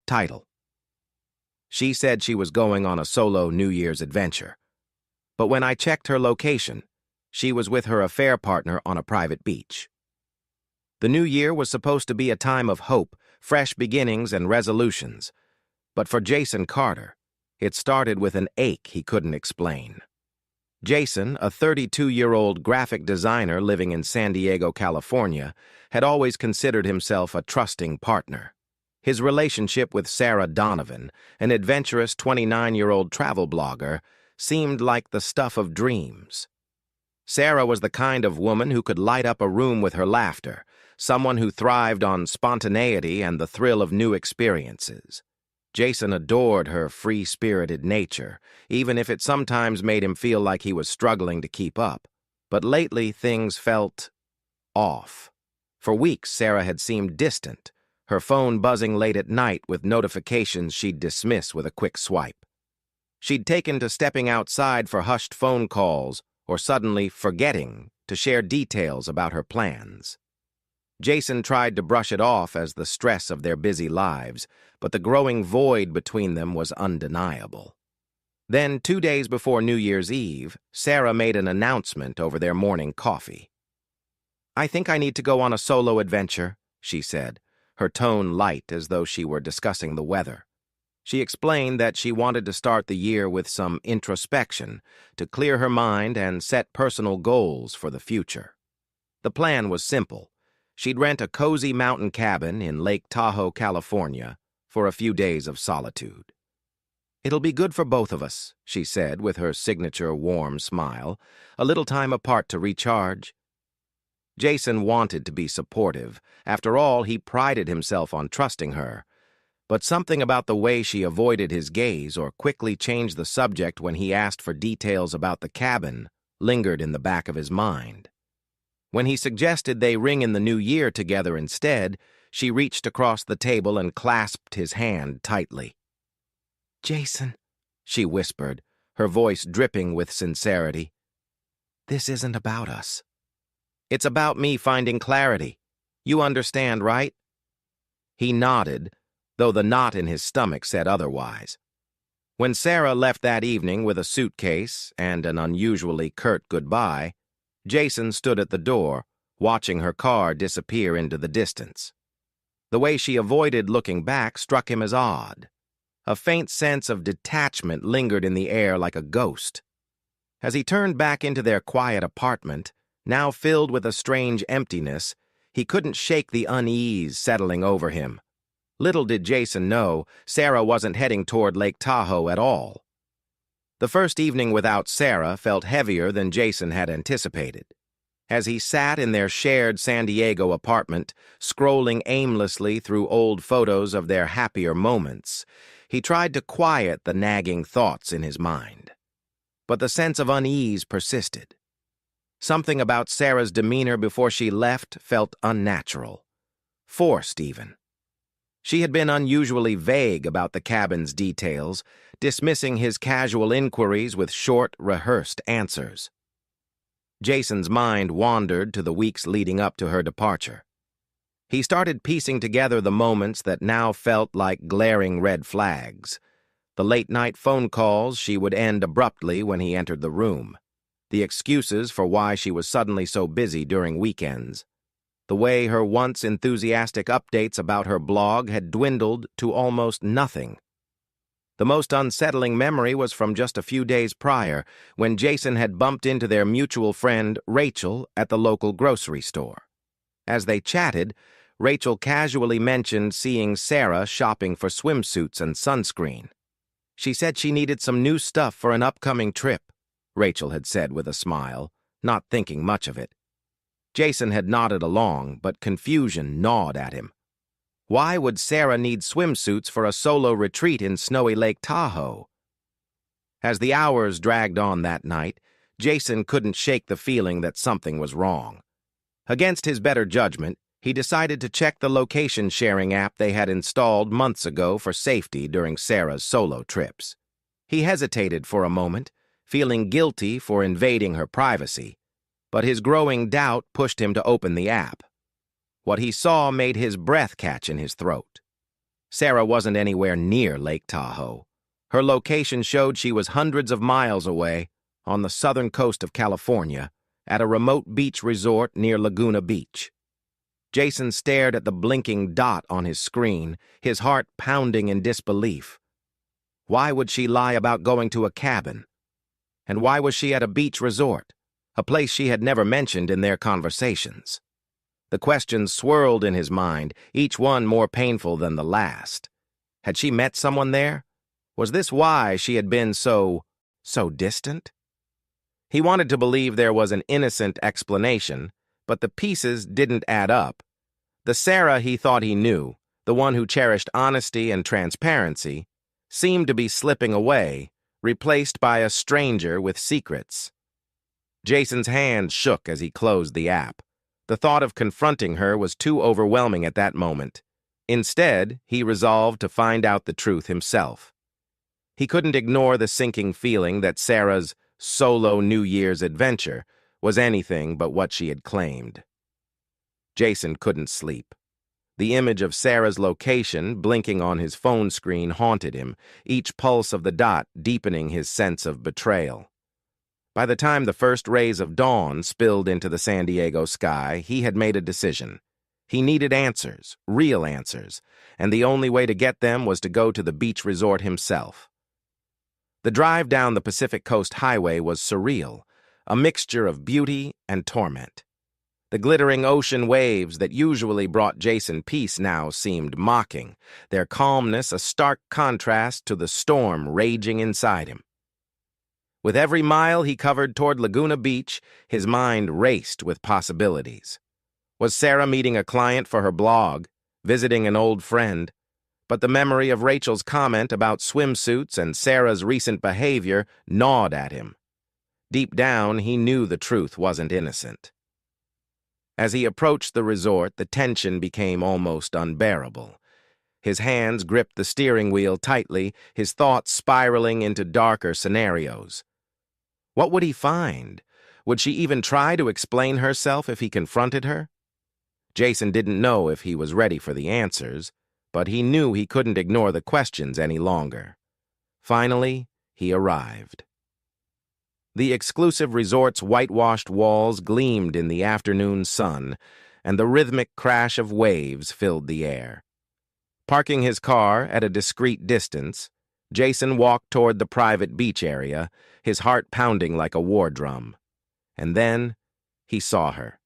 Title: She said she was going on a solo New Year's adventure. But when I checked her location, she was with her affair partner on a private beach. The new year was supposed to be a time of hope, fresh beginnings, and resolutions. But for Jason Carter, it started with an ache he couldn't explain. Jason, a 32-year-old graphic designer living in San Diego, California, had always considered himself a trusting partner. His relationship with Sarah Donovan, an adventurous 29-year-old travel blogger, seemed like the stuff of dreams. Sarah was the kind of woman who could light up a room with her laughter, someone who thrived on spontaneity and the thrill of new experiences. Jason adored her free-spirited nature, even if it sometimes made him feel like he was struggling to keep up. But lately, things felt off. For weeks, Sarah had seemed distant, her phone buzzing late at night with notifications she'd dismiss with a quick swipe. She'd taken to stepping outside for hushed phone calls or suddenly forgetting to share details about her plans. Jason tried to brush it off as the stress of their busy lives, but the growing void between them was undeniable. Then, 2 days before New Year's Eve, Sarah made an announcement over their morning coffee. "I think I need to go on a solo adventure," she said, her tone light as though she were discussing the weather. She explained that she wanted to start the year with some introspection, to clear her mind and set personal goals for the future. The plan was simple. She'd rent a cozy mountain cabin in Lake Tahoe, California, for a few days of solitude. "It'll be good for both of us," she said with her signature warm smile, "a little time apart to recharge." Jason wanted to be supportive. After all, he prided himself on trusting her. But something about the way she avoided his gaze or quickly changed the subject when he asked for details about the cabin lingered in the back of his mind. When he suggested they ring in the new year together instead, she reached across the table and clasped his hand tightly. "Jason," she whispered, her voice dripping with sincerity, "this isn't about us. It's about me finding clarity. You understand, right?" He nodded, though the knot in his stomach said otherwise. When Sarah left that evening with a suitcase and an unusually curt goodbye, Jason stood at the door, watching her car disappear into the distance. The way she avoided looking back struck him as odd. A faint sense of detachment lingered in the air like a ghost. As he turned back into their quiet apartment, now filled with a strange emptiness, he couldn't shake the unease settling over him. Little did Jason know, Sarah wasn't heading toward Lake Tahoe at all. The first evening without Sarah felt heavier than Jason had anticipated. As he sat in their shared San Diego apartment, scrolling aimlessly through old photos of their happier moments, he tried to quiet the nagging thoughts in his mind. But the sense of unease persisted. Something about Sarah's demeanor before she left felt unnatural, forced even. She had been unusually vague about the cabin's details, dismissing his casual inquiries with short, rehearsed answers. Jason's mind wandered to the weeks leading up to her departure. He started piecing together the moments that now felt like glaring red flags. The late-night phone calls she would end abruptly when he entered the room. The excuses for why she was suddenly so busy during weekends. The way her once enthusiastic updates about her blog had dwindled to almost nothing. The most unsettling memory was from just a few days prior, when Jason had bumped into their mutual friend, Rachel, at the local grocery store. As they chatted, Rachel casually mentioned seeing Sarah shopping for swimsuits and sunscreen. "She said she needed some new stuff for an upcoming trip," Rachel had said with a smile, not thinking much of it. Jason had nodded along, but confusion gnawed at him. Why would Sarah need swimsuits for a solo retreat in snowy Lake Tahoe? As the hours dragged on that night, Jason couldn't shake the feeling that something was wrong. Against his better judgment, he decided to check the location-sharing app they had installed months ago for safety during Sarah's solo trips. He hesitated for a moment, feeling guilty for invading her privacy, but his growing doubt pushed him to open the app. What he saw made his breath catch in his throat. Sarah wasn't anywhere near Lake Tahoe. Her location showed she was hundreds of miles away, on the southern coast of California, at a remote beach resort near Laguna Beach. Jason stared at the blinking dot on his screen, his heart pounding in disbelief. Why would she lie about going to a cabin? And why was she at a beach resort, a place she had never mentioned in their conversations? The questions swirled in his mind, each one more painful than the last. Had she met someone there? Was this why she had been so distant? He wanted to believe there was an innocent explanation, but the pieces didn't add up. The Sarah he thought he knew, the one who cherished honesty and transparency, seemed to be slipping away, replaced by a stranger with secrets. Jason's hand shook as he closed the app. The thought of confronting her was too overwhelming at that moment. Instead, he resolved to find out the truth himself. He couldn't ignore the sinking feeling that Sarah's solo New Year's adventure was anything but what she had claimed. Jason couldn't sleep. The image of Sarah's location blinking on his phone screen haunted him, each pulse of the dot deepening his sense of betrayal. By the time the first rays of dawn spilled into the San Diego sky, he had made a decision. He needed answers, real answers, and the only way to get them was to go to the beach resort himself. The drive down the Pacific Coast Highway was surreal, a mixture of beauty and torment. The glittering ocean waves that usually brought Jason peace now seemed mocking, their calmness a stark contrast to the storm raging inside him. With every mile he covered toward Laguna Beach, his mind raced with possibilities. Was Sarah meeting a client for her blog, visiting an old friend? But the memory of Rachel's comment about swimsuits and Sarah's recent behavior gnawed at him. Deep down, he knew the truth wasn't innocent. As he approached the resort, the tension became almost unbearable. His hands gripped the steering wheel tightly, his thoughts spiraling into darker scenarios. What would he find? Would she even try to explain herself if he confronted her? Jason didn't know if he was ready for the answers, but he knew he couldn't ignore the questions any longer. Finally, he arrived. The exclusive resort's whitewashed walls gleamed in the afternoon sun, and the rhythmic crash of waves filled the air. Parking his car at a discreet distance, Jason walked toward the private beach area, his heart pounding like a war drum. And then he saw her.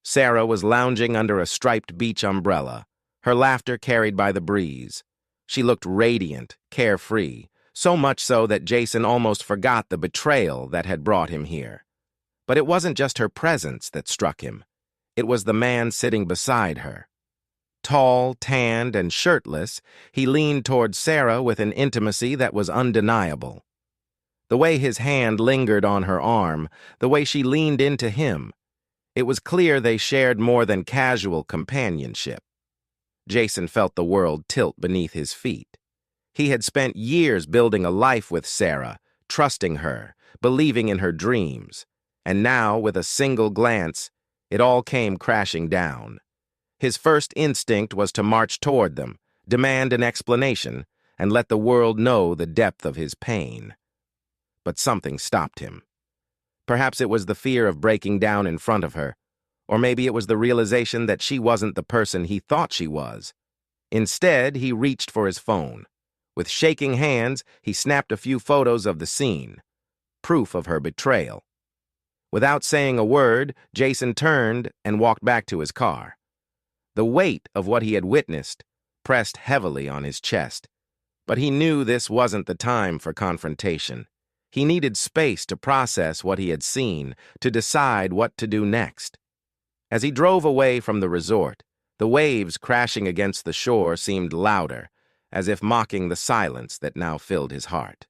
Sarah was lounging under a striped beach umbrella, her laughter carried by the breeze. She looked radiant, carefree, so much so that Jason almost forgot the betrayal that had brought him here. But it wasn't just her presence that struck him. It was the man sitting beside her. Tall, tanned, and shirtless, he leaned toward Sarah with an intimacy that was undeniable. The way his hand lingered on her arm, the way she leaned into him, it was clear they shared more than casual companionship. Jason felt the world tilt beneath his feet. He had spent years building a life with Sarah, trusting her, believing in her dreams. And now, with a single glance, it all came crashing down. His first instinct was to march toward them, demand an explanation, and let the world know the depth of his pain. But something stopped him. Perhaps it was the fear of breaking down in front of her, or maybe it was the realization that she wasn't the person he thought she was. Instead, he reached for his phone. With shaking hands, he snapped a few photos of the scene, proof of her betrayal. Without saying a word, Jason turned and walked back to his car. The weight of what he had witnessed pressed heavily on his chest, but he knew this wasn't the time for confrontation. He needed space to process what he had seen, to decide what to do next. As he drove away from the resort, the waves crashing against the shore seemed louder, as if mocking the silence that now filled his heart.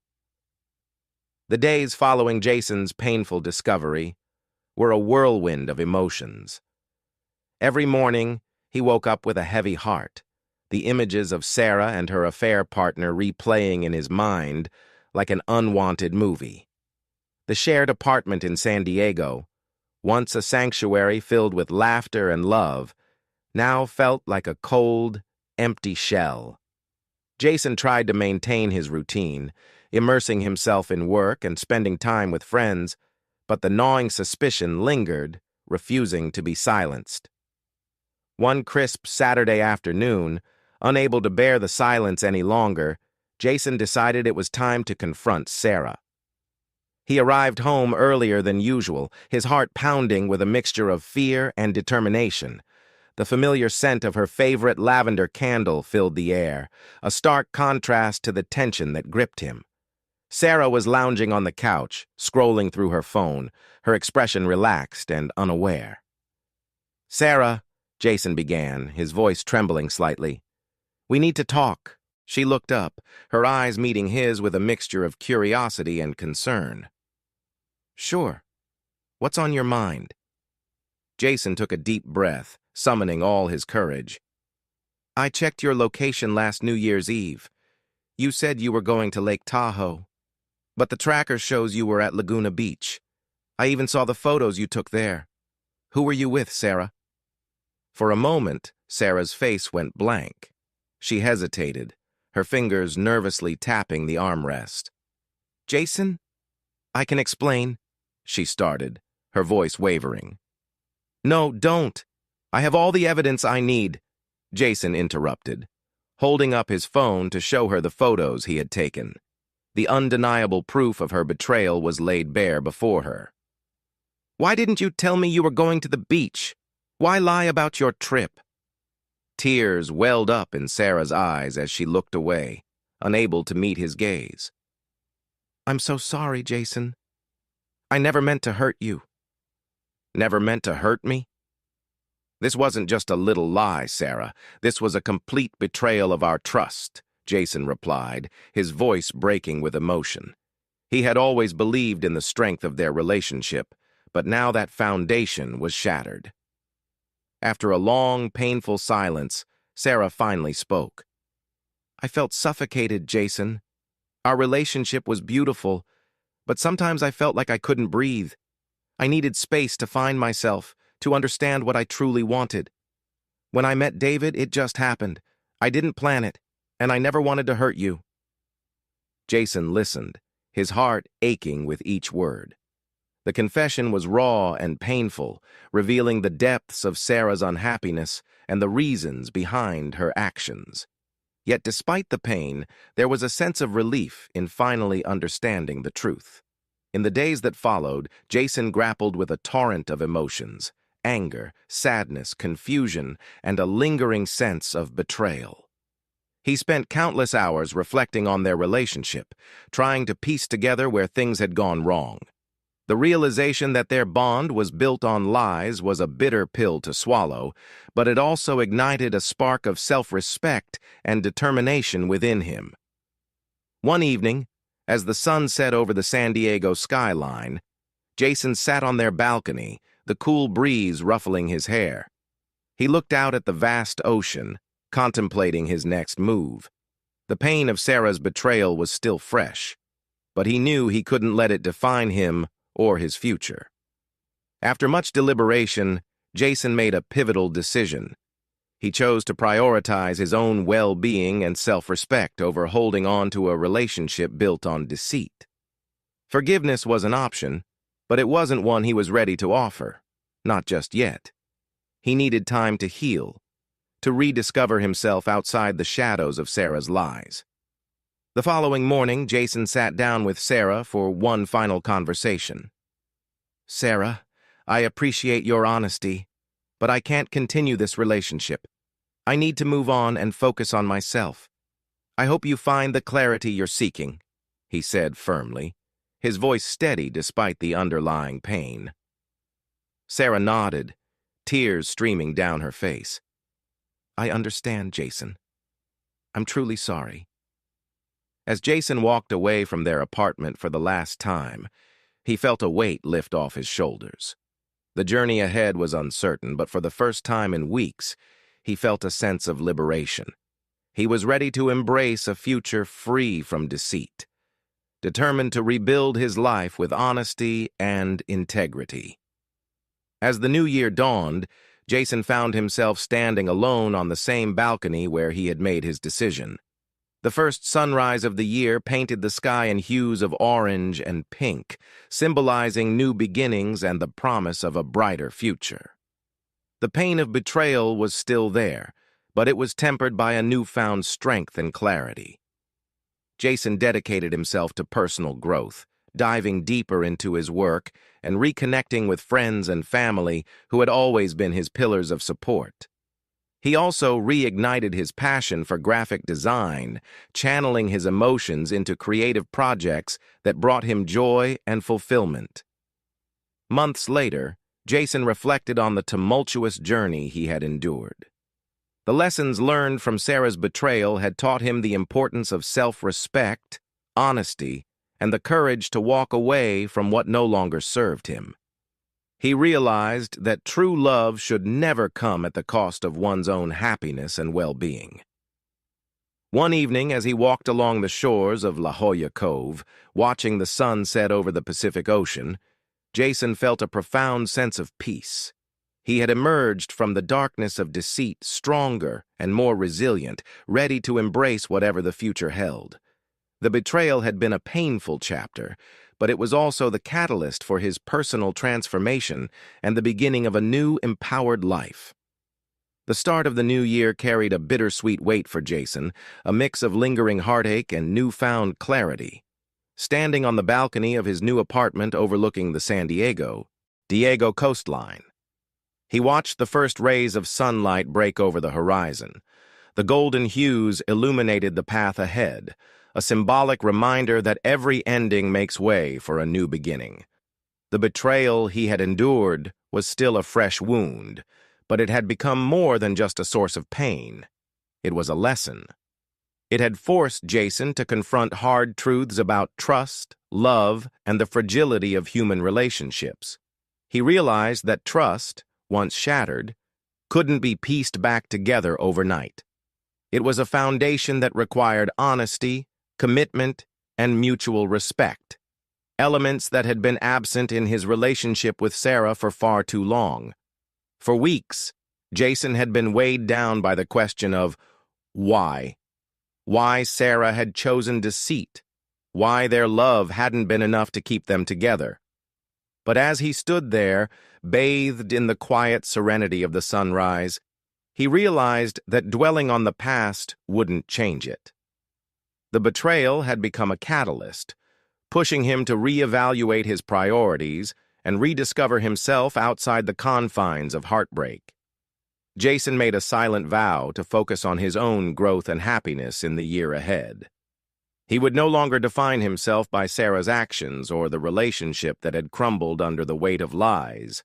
The days following Jason's painful discovery were a whirlwind of emotions. Every morning, he woke up with a heavy heart, the images of Sarah and her affair partner replaying in his mind like an unwanted movie. The shared apartment in San Diego, once a sanctuary filled with laughter and love, now felt like a cold, empty shell. Jason tried to maintain his routine, immersing himself in work and spending time with friends, but the gnawing suspicion lingered, refusing to be silenced. One crisp Saturday afternoon, unable to bear the silence any longer, Jason decided it was time to confront Sarah. He arrived home earlier than usual, his heart pounding with a mixture of fear and determination. The familiar scent of her favorite lavender candle filled the air, a stark contrast to the tension that gripped him. Sarah was lounging on the couch, scrolling through her phone, her expression relaxed and unaware. "Sarah," Jason began, his voice trembling slightly. "We need to talk." She looked up, her eyes meeting his with a mixture of curiosity and concern. "Sure. What's on your mind?" Jason took a deep breath, summoning all his courage. "I checked your location last New Year's Eve. You said you were going to Lake Tahoe, but the tracker shows you were at Laguna Beach. I even saw the photos you took there. Who were you with, Sarah?" For a moment, Sarah's face went blank. She hesitated, her fingers nervously tapping the armrest. "Jason? I can explain," she started, her voice wavering. "No, don't. I have all the evidence I need," Jason interrupted, holding up his phone to show her the photos he had taken. The undeniable proof of her betrayal was laid bare before her. "Why didn't you tell me you were going to the beach? Why lie about your trip?" Tears welled up in Sarah's eyes as she looked away, unable to meet his gaze. "I'm so sorry, Jason. I never meant to hurt you." "Never meant to hurt me?" "This wasn't just a little lie, Sarah. This was a complete betrayal of our trust," Jason replied, his voice breaking with emotion. He had always believed in the strength of their relationship, but now that foundation was shattered. After a long, painful silence, Sarah finally spoke. "I felt suffocated, Jason. Our relationship was beautiful, but sometimes I felt like I couldn't breathe. I needed space to find myself, to understand what I truly wanted. When I met David, it just happened. I didn't plan it, and I never wanted to hurt you." Jason listened, his heart aching with each word. The confession was raw and painful, revealing the depths of Sarah's unhappiness and the reasons behind her actions. Yet despite the pain, there was a sense of relief in finally understanding the truth. In the days that followed, Jason grappled with a torrent of emotions: anger, sadness, confusion, and a lingering sense of betrayal. He spent countless hours reflecting on their relationship, trying to piece together where things had gone wrong. The realization that their bond was built on lies was a bitter pill to swallow, but it also ignited a spark of self-respect and determination within him. One evening, as the sun set over the San Diego skyline, Jason sat on their balcony, the cool breeze ruffling his hair. He looked out at the vast ocean, contemplating his next move. The pain of Sarah's betrayal was still fresh, but he knew he couldn't let it define him or his future. After much deliberation, Jason made a pivotal decision. He chose to prioritize his own well-being and self-respect over holding on to a relationship built on deceit. Forgiveness was an option, but it wasn't one he was ready to offer, not just yet. He needed time to heal, to rediscover himself outside the shadows of Sarah's lies. The following morning, Jason sat down with Sarah for one final conversation. "Sarah, I appreciate your honesty, but I can't continue this relationship. I need to move on and focus on myself. I hope you find the clarity you're seeking," he said firmly, his voice steady despite the underlying pain. Sarah nodded, tears streaming down her face. "I understand, Jason. I'm truly sorry." As Jason walked away from their apartment for the last time, he felt a weight lift off his shoulders. The journey ahead was uncertain, but for the first time in weeks, he felt a sense of liberation. He was ready to embrace a future free from deceit, determined to rebuild his life with honesty and integrity. As the new year dawned, Jason found himself standing alone on the same balcony where he had made his decision. The first sunrise of the year painted the sky in hues of orange and pink, symbolizing new beginnings and the promise of a brighter future. The pain of betrayal was still there, but it was tempered by a newfound strength and clarity. Jason dedicated himself to personal growth, diving deeper into his work and reconnecting with friends and family who had always been his pillars of support. He also reignited his passion for graphic design, channeling his emotions into creative projects that brought him joy and fulfillment. Months later, Jason reflected on the tumultuous journey he had endured. The lessons learned from Sarah's betrayal had taught him the importance of self-respect, honesty, and the courage to walk away from what no longer served him. He realized that true love should never come at the cost of one's own happiness and well-being. One evening, as he walked along the shores of La Jolla Cove, watching the sun set over the Pacific Ocean, Jason felt a profound sense of peace. He had emerged from the darkness of deceit stronger and more resilient, ready to embrace whatever the future held. The betrayal had been a painful chapter, but it was also the catalyst for his personal transformation and the beginning of a new, empowered life. The start of the new year carried a bittersweet weight for Jason, a mix of lingering heartache and newfound clarity. Standing on the balcony of his new apartment overlooking the San Diego coastline, he watched the first rays of sunlight break over the horizon. The golden hues illuminated the path ahead, a symbolic reminder that every ending makes way for a new beginning. The betrayal he had endured was still a fresh wound, but it had become more than just a source of pain. It was a lesson. It had forced Jason to confront hard truths about trust, love, and the fragility of human relationships. He realized that trust, once shattered, couldn't be pieced back together overnight. It was a foundation that required honesty, commitment, and mutual respect, elements that had been absent in his relationship with Sarah for far too long. For weeks, Jason had been weighed down by the question of why. Why Sarah had chosen deceit, why their love hadn't been enough to keep them together. But as he stood there, bathed in the quiet serenity of the sunrise, he realized that dwelling on the past wouldn't change it. The betrayal had become a catalyst, pushing him to reevaluate his priorities and rediscover himself outside the confines of heartbreak. Jason made a silent vow to focus on his own growth and happiness in the year ahead. He would no longer define himself by Sarah's actions or the relationship that had crumbled under the weight of lies.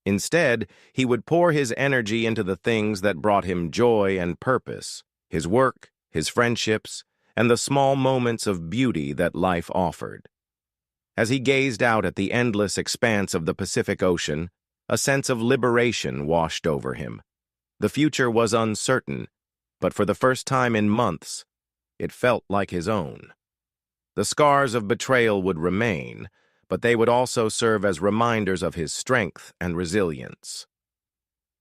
Instead, he would pour his energy into the things that brought him joy and purpose, his work, his friendships, and the small moments of beauty that life offered. As he gazed out at the endless expanse of the Pacific Ocean, a sense of liberation washed over him. The future was uncertain, but for the first time in months, it felt like his own. The scars of betrayal would remain, but they would also serve as reminders of his strength and resilience.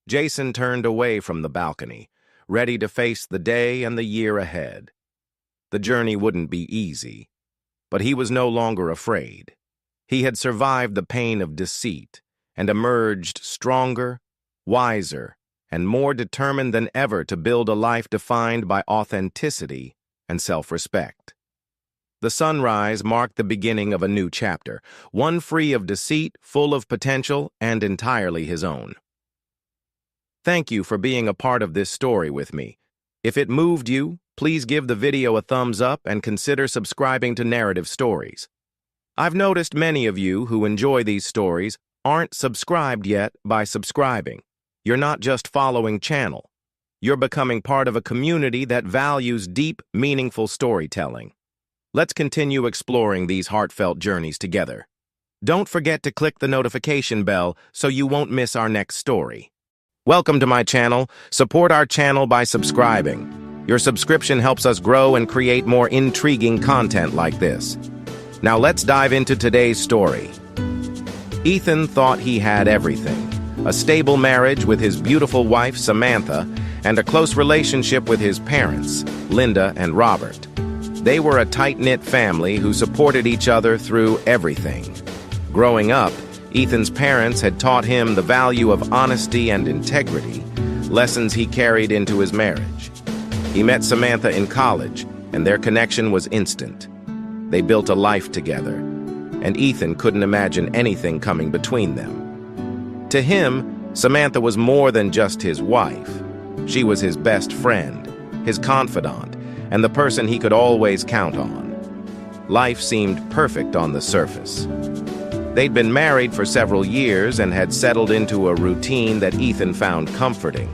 Jason turned away from the balcony, ready to face the day and the year ahead. The journey wouldn't be easy, but he was no longer afraid. He had survived the pain of deceit and emerged stronger, wiser, and more determined than ever to build a life defined by authenticity and self-respect. The sunrise marked the beginning of a new chapter, one free of deceit, full of potential, and entirely his own. Thank you for being a part of this story with me. If it moved you, please give the video a thumbs up and consider subscribing to Narrative Stories. I've noticed many of you who enjoy these stories aren't subscribed yet by subscribing. You're not just following channel. You're becoming part of a community that values deep, meaningful storytelling. Let's continue exploring these heartfelt journeys together. Don't forget to click the notification bell so you won't miss our next story. Welcome to my channel. Support our channel by subscribing. Your subscription helps us grow and create more intriguing content like this. Now let's dive into today's story. Ethan thought he had everything: a stable marriage with his beautiful wife, Samantha, and a close relationship with his parents, Linda and Robert. They were a tight-knit family who supported each other through everything. Growing up, Ethan's parents had taught him the value of honesty and integrity, lessons he carried into his marriage. He met Samantha in college, and their connection was instant. They built a life together, and Ethan couldn't imagine anything coming between them. To him, Samantha was more than just his wife. She was his best friend, his confidant, and the person he could always count on. Life seemed perfect on the surface. They'd been married for several years and had settled into a routine that Ethan found comforting.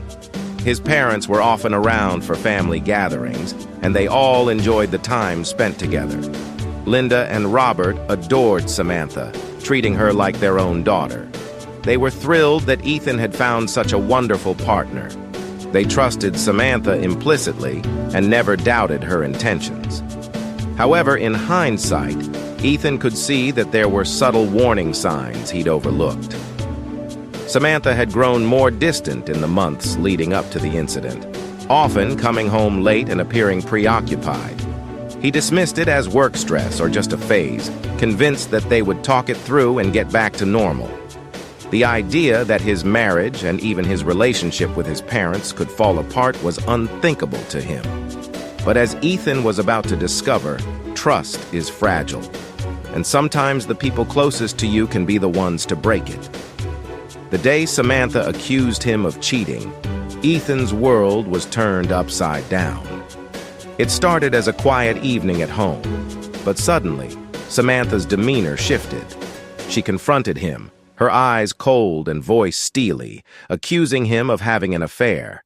His parents were often around for family gatherings, and they all enjoyed the time spent together. Linda and Robert adored Samantha, treating her like their own daughter. They were thrilled that Ethan had found such a wonderful partner. They trusted Samantha implicitly and never doubted her intentions. However, in hindsight, Ethan could see that there were subtle warning signs he'd overlooked. Samantha had grown more distant in the months leading up to the incident, often coming home late and appearing preoccupied. He dismissed it as work stress or just a phase, convinced that they would talk it through and get back to normal. The idea that his marriage and even his relationship with his parents could fall apart was unthinkable to him. But as Ethan was about to discover, trust is fragile, and sometimes the people closest to you can be the ones to break it. The day Samantha accused him of cheating, Ethan's world was turned upside down. It started as a quiet evening at home, but suddenly, Samantha's demeanor shifted. She confronted him, her eyes cold and voice steely, accusing him of having an affair.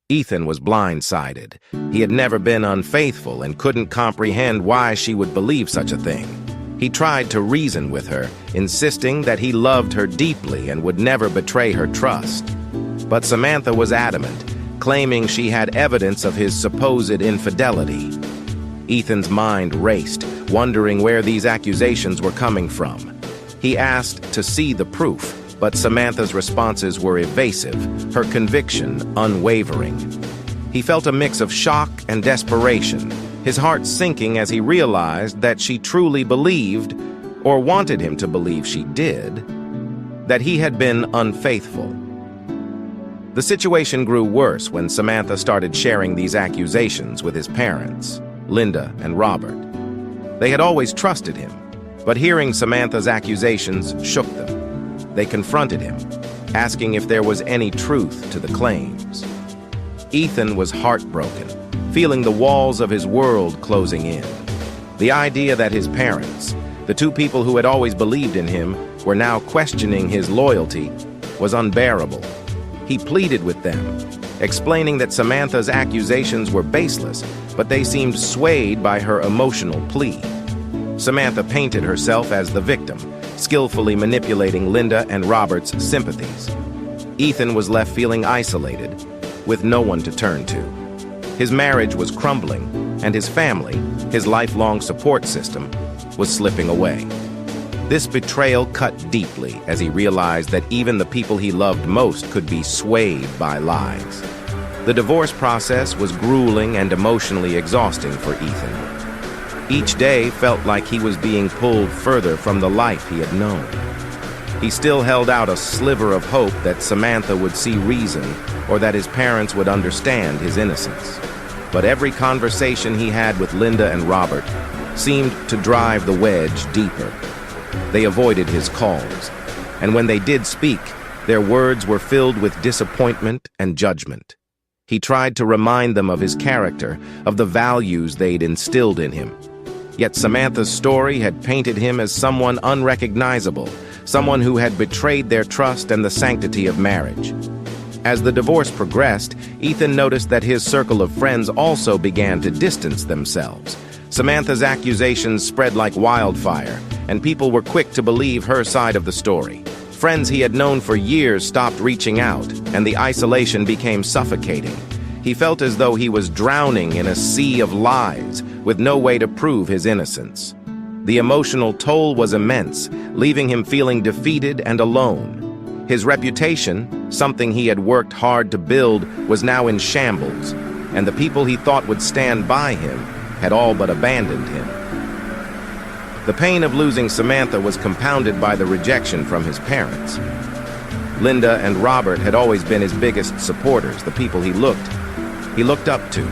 Ethan was blindsided. He had never been unfaithful and couldn't comprehend why she would believe such a thing. He tried to reason with her, insisting that he loved her deeply and would never betray her trust. But Samantha was adamant, claiming she had evidence of his supposed infidelity. Ethan's mind raced, wondering where these accusations were coming from. He asked to see the proof, but Samantha's responses were evasive, her conviction unwavering. He felt a mix of shock and desperation, his heart sinking as he realized that she truly believed, or wanted him to believe she did, that he had been unfaithful. The situation grew worse when Samantha started sharing these accusations with his parents, Linda and Robert. They had always trusted him, but hearing Samantha's accusations shook them. They confronted him, asking if there was any truth to the claims. Ethan was heartbroken, feeling the walls of his world closing in. The idea that his parents, the two people who had always believed in him, were now questioning his loyalty was unbearable. He pleaded with them, explaining that Samantha's accusations were baseless, but they seemed swayed by her emotional plea. Samantha painted herself as the victim, skillfully manipulating Linda and Robert's sympathies. Ethan was left feeling isolated, with no one to turn to. His marriage was crumbling, and his family, his lifelong support system, was slipping away. This betrayal cut deeply as he realized that even the people he loved most could be swayed by lies. The divorce process was grueling and emotionally exhausting for Ethan. Each day felt like he was being pulled further from the life he had known. He still held out a sliver of hope that Samantha would see reason or that his parents would understand his innocence. But every conversation he had with Linda and Robert seemed to drive the wedge deeper. They avoided his calls, and when they did speak, their words were filled with disappointment and judgment. He tried to remind them of his character, of the values they'd instilled in him. Yet Samantha's story had painted him as someone unrecognizable, someone who had betrayed their trust and the sanctity of marriage. As the divorce progressed, Ethan noticed that his circle of friends also began to distance themselves. Samantha's accusations spread like wildfire, and people were quick to believe her side of the story. Friends he had known for years stopped reaching out, and the isolation became suffocating. He felt as though he was drowning in a sea of lies, with no way to prove his innocence. The emotional toll was immense, leaving him feeling defeated and alone. His reputation, something he had worked hard to build, was now in shambles, and the people he thought would stand by him had all but abandoned him. The pain of losing Samantha was compounded by the rejection from his parents. Linda and Robert had always been his biggest supporters, the people he looked up to,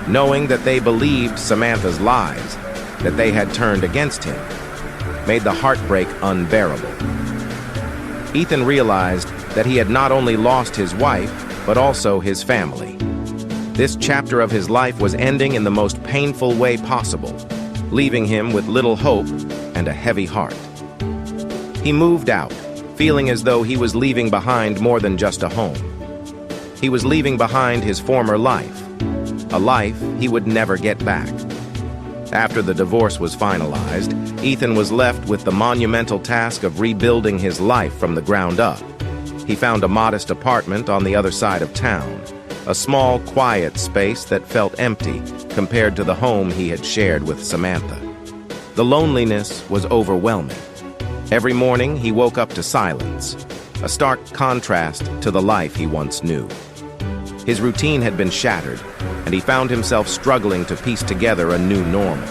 knowing that they believed Samantha's lies, that they had turned against him, made the heartbreak unbearable. Ethan realized that he had not only lost his wife, but also his family. This chapter of his life was ending in the most painful way possible, leaving him with little hope and a heavy heart. He moved out, feeling as though he was leaving behind more than just a home. He was leaving behind his former life, a life he would never get back. After the divorce was finalized, Ethan was left with the monumental task of rebuilding his life from the ground up. He found a modest apartment on the other side of town, a small, quiet space that felt empty compared to the home he had shared with Samantha. The loneliness was overwhelming. Every morning, he woke up to silence, a stark contrast to the life he once knew. His routine had been shattered, and he found himself struggling to piece together a new normal.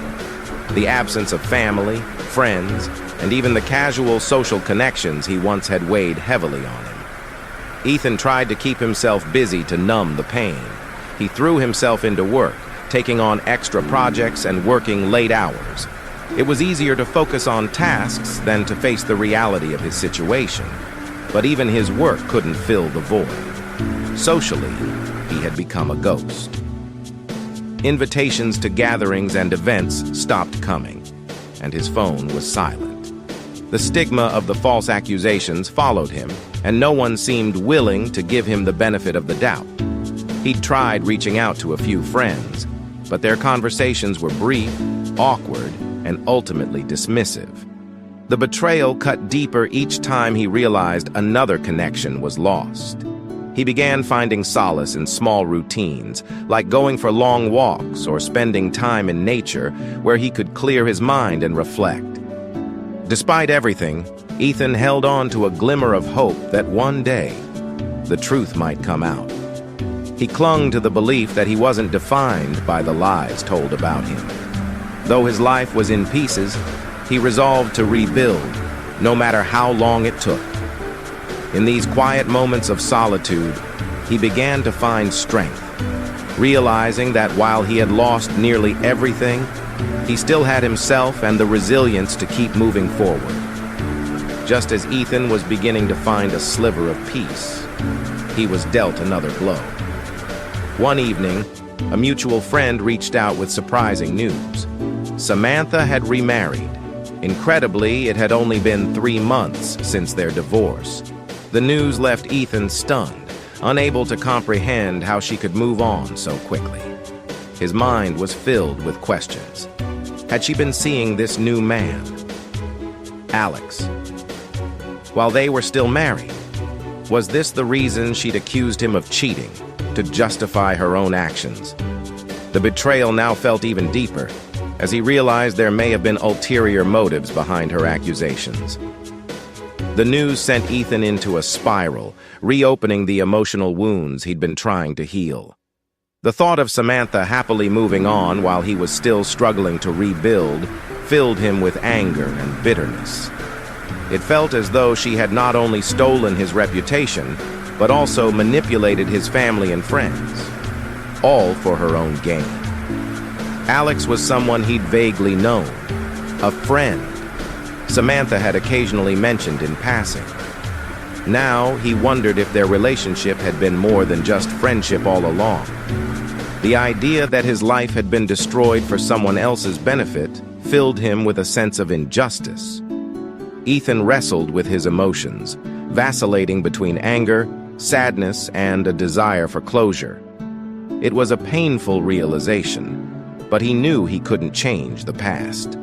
The absence of family, friends, and even the casual social connections he once had weighed heavily on him. Ethan tried to keep himself busy to numb the pain. He threw himself into work, taking on extra projects and working late hours. It was easier to focus on tasks than to face the reality of his situation. But even his work couldn't fill the void. Socially, he had become a ghost. Invitations to gatherings and events stopped coming, and his phone was silent. The stigma of the false accusations followed him, and no one seemed willing to give him the benefit of the doubt. He'd tried reaching out to a few friends, but their conversations were brief, awkward, and ultimately dismissive. The betrayal cut deeper each time he realized another connection was lost. He began finding solace in small routines, like going for long walks or spending time in nature where he could clear his mind and reflect. Despite everything, Ethan held on to a glimmer of hope that one day, the truth might come out. He clung to the belief that he wasn't defined by the lies told about him. Though his life was in pieces, he resolved to rebuild, no matter how long it took. In these quiet moments of solitude, he began to find strength, realizing that while he had lost nearly everything, he still had himself and the resilience to keep moving forward. Just as Ethan was beginning to find a sliver of peace, he was dealt another blow. One evening, a mutual friend reached out with surprising news. Samantha had remarried. Incredibly, it had only been 3 months since their divorce. The news left Ethan stunned, unable to comprehend how she could move on so quickly. His mind was filled with questions. Had she been seeing this new man, Alex? While they were still married, was this the reason she'd accused him of cheating, to justify her own actions? The betrayal now felt even deeper, as he realized there may have been ulterior motives behind her accusations. The news sent Ethan into a spiral, reopening the emotional wounds he'd been trying to heal. The thought of Samantha happily moving on while he was still struggling to rebuild filled him with anger and bitterness. It felt as though she had not only stolen his reputation, but also manipulated his family and friends, all for her own gain. Alex was someone he'd vaguely known, a friend Samantha had occasionally mentioned in passing. Now he wondered if their relationship had been more than just friendship all along. The idea that his life had been destroyed for someone else's benefit filled him with a sense of injustice. Ethan wrestled with his emotions, vacillating between anger, sadness, and a desire for closure. It was a painful realization, but he knew he couldn't change the past.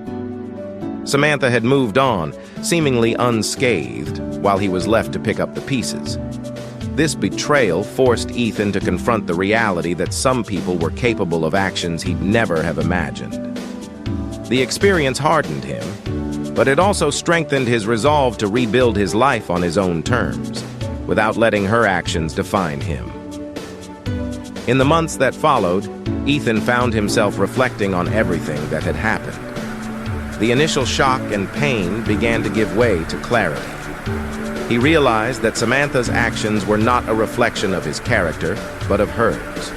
Samantha had moved on, seemingly unscathed, while he was left to pick up the pieces. This betrayal forced Ethan to confront the reality that some people were capable of actions he'd never have imagined. The experience hardened him, But it also strengthened his resolve to rebuild his life on his own terms, without letting her actions define him. In the months that followed, Ethan found himself reflecting on everything that had happened. The initial shock and pain began to give way to clarity. He realized that Samantha's actions were not a reflection of his character, but of hers.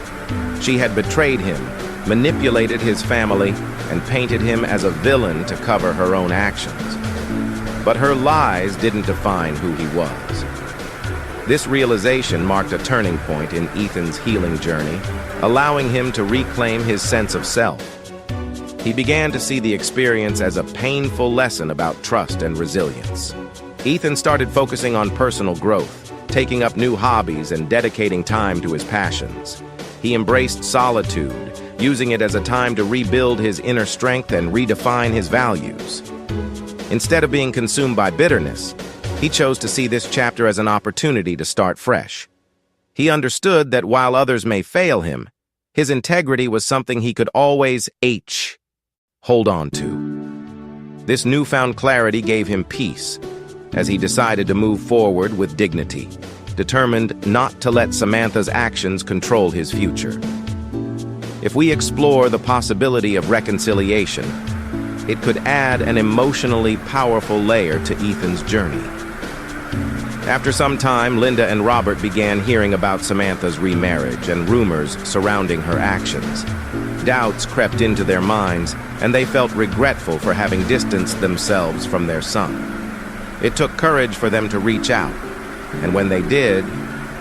She had betrayed him, manipulated his family, and painted him as a villain to cover her own actions. But her lies didn't define who he was. This realization marked a turning point in Ethan's healing journey, allowing him to reclaim his sense of self. He began to see the experience as a painful lesson about trust and resilience. Ethan started focusing on personal growth, taking up new hobbies and dedicating time to his passions. He embraced solitude, using it as a time to rebuild his inner strength and redefine his values. Instead of being consumed by bitterness, he chose to see this chapter as an opportunity to start fresh. He understood that while others may fail him, his integrity was something he could always hold on to. This newfound clarity gave him peace, as he decided to move forward with dignity, determined not to let Samantha's actions control his future. If we explore the possibility of reconciliation, it could add an emotionally powerful layer to Ethan's journey. After some time, Linda and Robert began hearing about Samantha's remarriage and rumors surrounding her actions. Doubts crept into their minds, and they felt regretful for having distanced themselves from their son. It took courage for them to reach out, and when they did,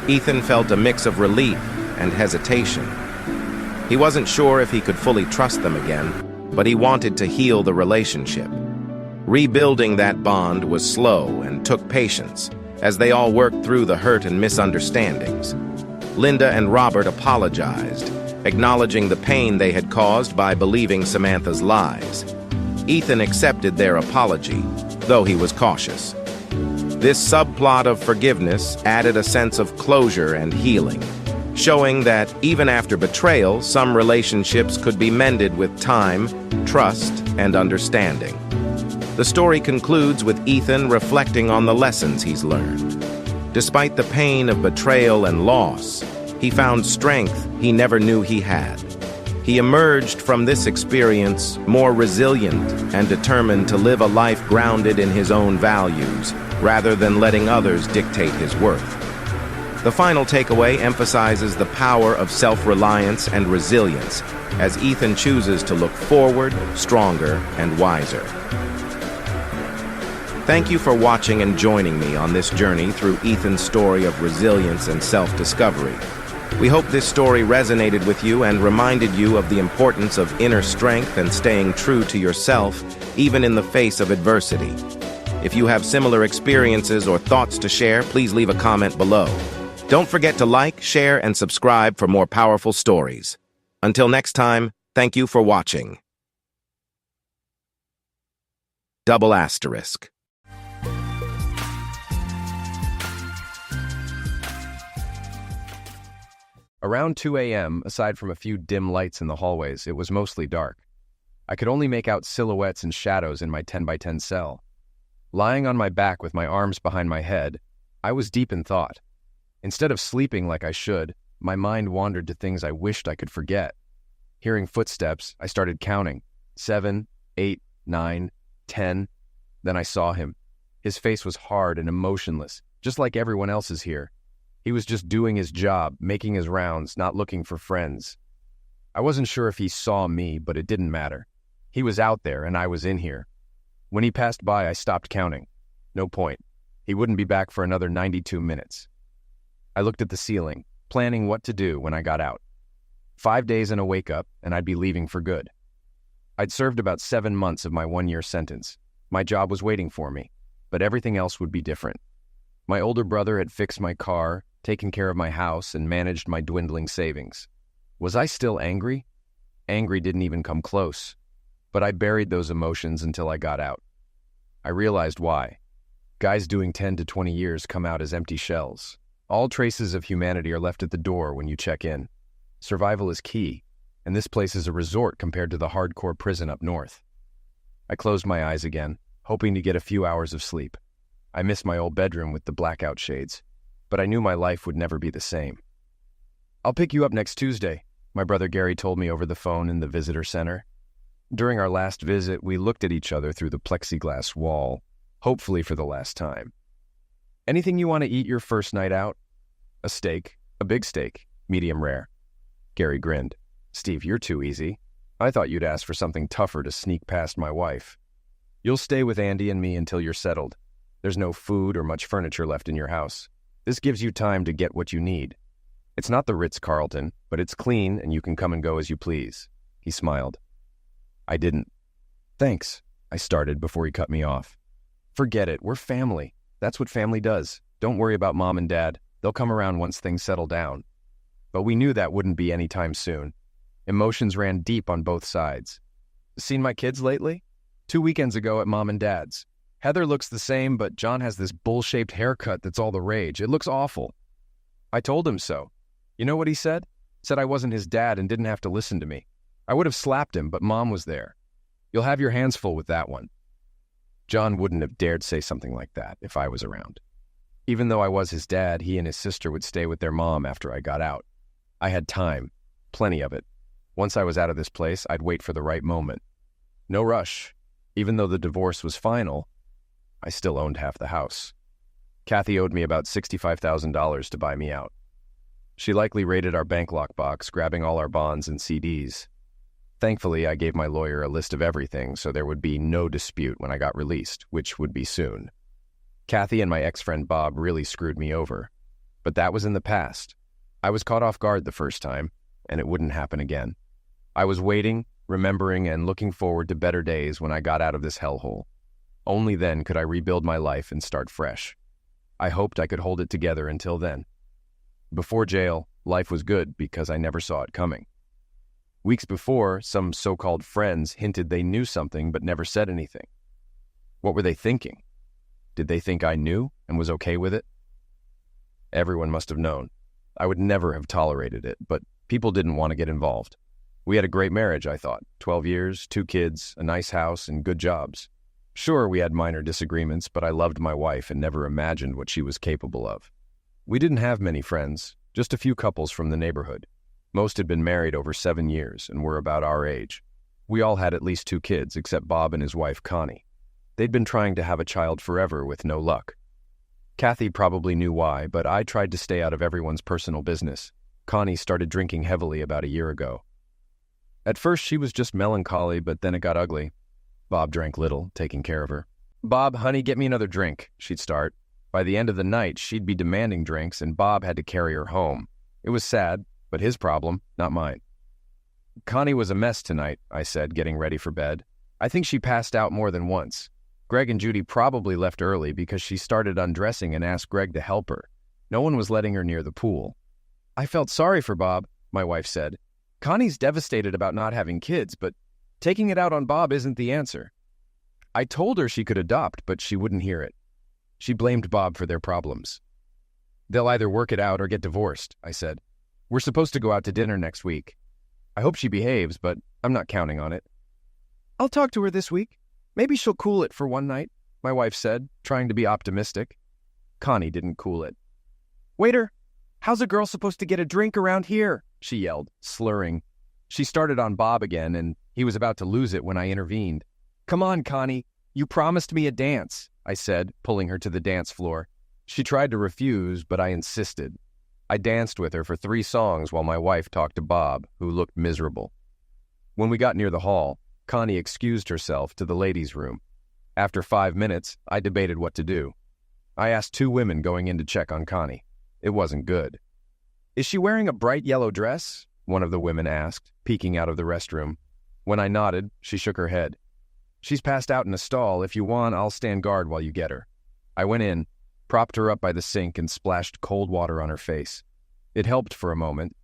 Ethan felt a mix of relief and hesitation. He wasn't sure if he could fully trust them again, but he wanted to heal the relationship. Rebuilding that bond was slow and took patience, as they all worked through the hurt and misunderstandings. Linda and Robert apologized, acknowledging the pain they had caused by believing Samantha's lies. Ethan accepted their apology, though he was cautious. This subplot of forgiveness added a sense of closure and healing, showing that even after betrayal, some relationships could be mended with time, trust, and understanding. The story concludes with Ethan reflecting on the lessons he's learned. Despite the pain of betrayal and loss, he found strength he never knew he had. He emerged from this experience more resilient and determined to live a life grounded in his own values, rather than letting others dictate his worth. The final takeaway emphasizes the power of self-reliance and resilience, as Ethan chooses to look forward, stronger, and wiser. Thank you for watching and joining me on this journey through Ethan's story of resilience and self-discovery. We hope this story resonated with you and reminded you of the importance of inner strength and staying true to yourself, even in the face of adversity. If you have similar experiences or thoughts to share, please leave a comment below. Don't forget to like, share, and subscribe for more powerful stories. Until next time, thank you for watching. ***. Around 2 a.m., aside from a few dim lights in the hallways, it was mostly dark. I could only make out silhouettes and shadows in my 10x10 cell. Lying on my back with my arms behind my head, I was deep in thought. Instead of sleeping like I should, my mind wandered to things I wished I could forget. Hearing footsteps, I started counting. 7, 8, 9, 10. Then I saw him. His face was hard and emotionless, just like everyone else's here. He was just doing his job, making his rounds, not looking for friends. I wasn't sure if he saw me, but it didn't matter. He was out there, and I was in here. When he passed by, I stopped counting. No point. He wouldn't be back for another 92 minutes. I looked at the ceiling, planning what to do when I got out. 5 days and a wake-up, and I'd be leaving for good. I'd served about 7 months of my 1-year sentence. My job was waiting for me, but everything else would be different. My older brother had fixed my car, taken care of my house, and managed my dwindling savings. Was I still angry? Angry didn't even come close, but I buried those emotions until I got out. I realized why. Guys doing 10 to 20 years come out as empty shells. All traces of humanity are left at the door when you check in. Survival is key, and this place is a resort compared to the hardcore prison up north. I closed my eyes again, hoping to get a few hours of sleep. I missed my old bedroom with the blackout shades, but I knew my life would never be the same. "I'll pick you up next Tuesday," my brother Gary told me over the phone in the visitor center. During our last visit, we looked at each other through the plexiglass wall, hopefully for the last time. "Anything you want to eat your first night out?" "A steak, a big steak, medium rare." Gary grinned. "Steve, you're too easy. I thought you'd ask for something tougher to sneak past my wife. You'll stay with Andy and me until you're settled. There's no food or much furniture left in your house. This gives you time to get what you need. It's not the Ritz-Carlton, but it's clean and you can come and go as you please." He smiled. I didn't. "Thanks," I started before he cut me off. "Forget it. We're family. That's what family does. Don't worry about Mom and Dad. They'll come around once things settle down." But we knew that wouldn't be any time soon. Emotions ran deep on both sides. "Seen my kids lately?" 2 weekends ago at Mom and Dad's. Heather looks the same, but John has this bowl-shaped haircut that's all the rage. It looks awful." I told him so. You know what he said? Said I wasn't his dad and didn't have to listen to me. I would have slapped him, but Mom was there. "You'll have your hands full with that one." John wouldn't have dared say something like that if I was around. Even though I was his dad, he and his sister would stay with their mom after I got out. I had time, plenty of it. Once I was out of this place, I'd wait for the right moment. No rush. Even though the divorce was final, I still owned half the house. Kathy owed me about $65,000 to buy me out. She likely raided our bank lockbox, grabbing all our bonds and CDs. Thankfully, I gave my lawyer a list of everything so there would be no dispute when I got released, which would be soon. Kathy and my ex-friend Bob really screwed me over. But that was in the past. I was caught off guard the first time, and it wouldn't happen again. I was waiting, remembering, and looking forward to better days when I got out of this hellhole. Only then could I rebuild my life and start fresh. I hoped I could hold it together until then. Before jail, life was good because I never saw it coming. Weeks before, some so-called friends hinted they knew something but never said anything. What were they thinking? Did they think I knew and was okay with it? Everyone must have known. I would never have tolerated it, but people didn't want to get involved. We had a great marriage, I thought. 12 years, 2 kids, a nice house, and good jobs. Sure, we had minor disagreements, but I loved my wife and never imagined what she was capable of. We didn't have many friends, just a few couples from the neighborhood. Most had been married over 7 years and were about our age. We all had at least 2 kids, except Bob and his wife, Connie. They'd been trying to have a child forever with no luck. Kathy probably knew why, but I tried to stay out of everyone's personal business. Connie started drinking heavily about a year ago. At first, she was just melancholy, but then it got ugly. Bob drank little, taking care of her. "Bob, honey, get me another drink," she'd start. By the end of the night, she'd be demanding drinks, and Bob had to carry her home. It was sad, but his problem, not mine. "Connie was a mess tonight," I said, getting ready for bed. "I think she passed out more than once. Greg and Judy probably left early because she started undressing and asked Greg to help her. No one was letting her near the pool." "I felt sorry for Bob," my wife said. "Connie's devastated about not having kids, but taking it out on Bob isn't the answer." I told her she could adopt, but she wouldn't hear it. She blamed Bob for their problems. "They'll either work it out or get divorced," I said. "We're supposed to go out to dinner next week. I hope she behaves, but I'm not counting on it." "I'll talk to her this week. Maybe she'll cool it for one night," my wife said, trying to be optimistic. Connie didn't cool it. "Waiter, how's a girl supposed to get a drink around here?" she yelled, slurring. She started on Bob again, and he was about to lose it when I intervened. "Come on, Connie. You promised me a dance," I said, pulling her to the dance floor. She tried to refuse, but I insisted. I danced with her for 3 songs while my wife talked to Bob, who looked miserable. When we got near the hall, Connie excused herself to the ladies' room. After 5 minutes, I debated what to do. I asked 2 women going in to check on Connie. It wasn't good. "Is she wearing a bright yellow dress?" one of the women asked, peeking out of the restroom. When I nodded, she shook her head. "She's passed out in a stall. If you want, I'll stand guard while you get her." I went in, propped her up by the sink, and splashed cold water on her face. It helped for a moment,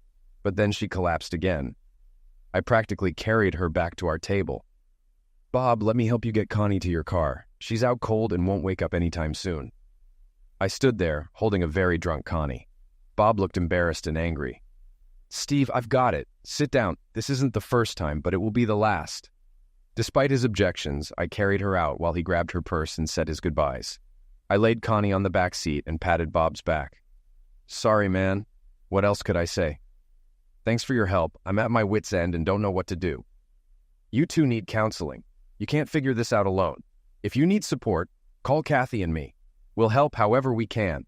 but then she collapsed again. I practically carried her back to our table. "Bob, let me help you get Connie to your car. She's out cold and won't wake up anytime soon." I stood there, holding a very drunk Connie. Bob looked embarrassed and angry. "Steve, I've got it. Sit down. This isn't the first time, but it will be the last." Despite his objections, I carried her out while he grabbed her purse and said his goodbyes. I laid Connie on the back seat and patted Bob's back. Sorry, man. What else could I say? Thanks for your help. I'm at my wit's end and don't know what to do. You two need counseling. You can't figure this out alone. If you need support, call Kathy and me. We'll help however we can.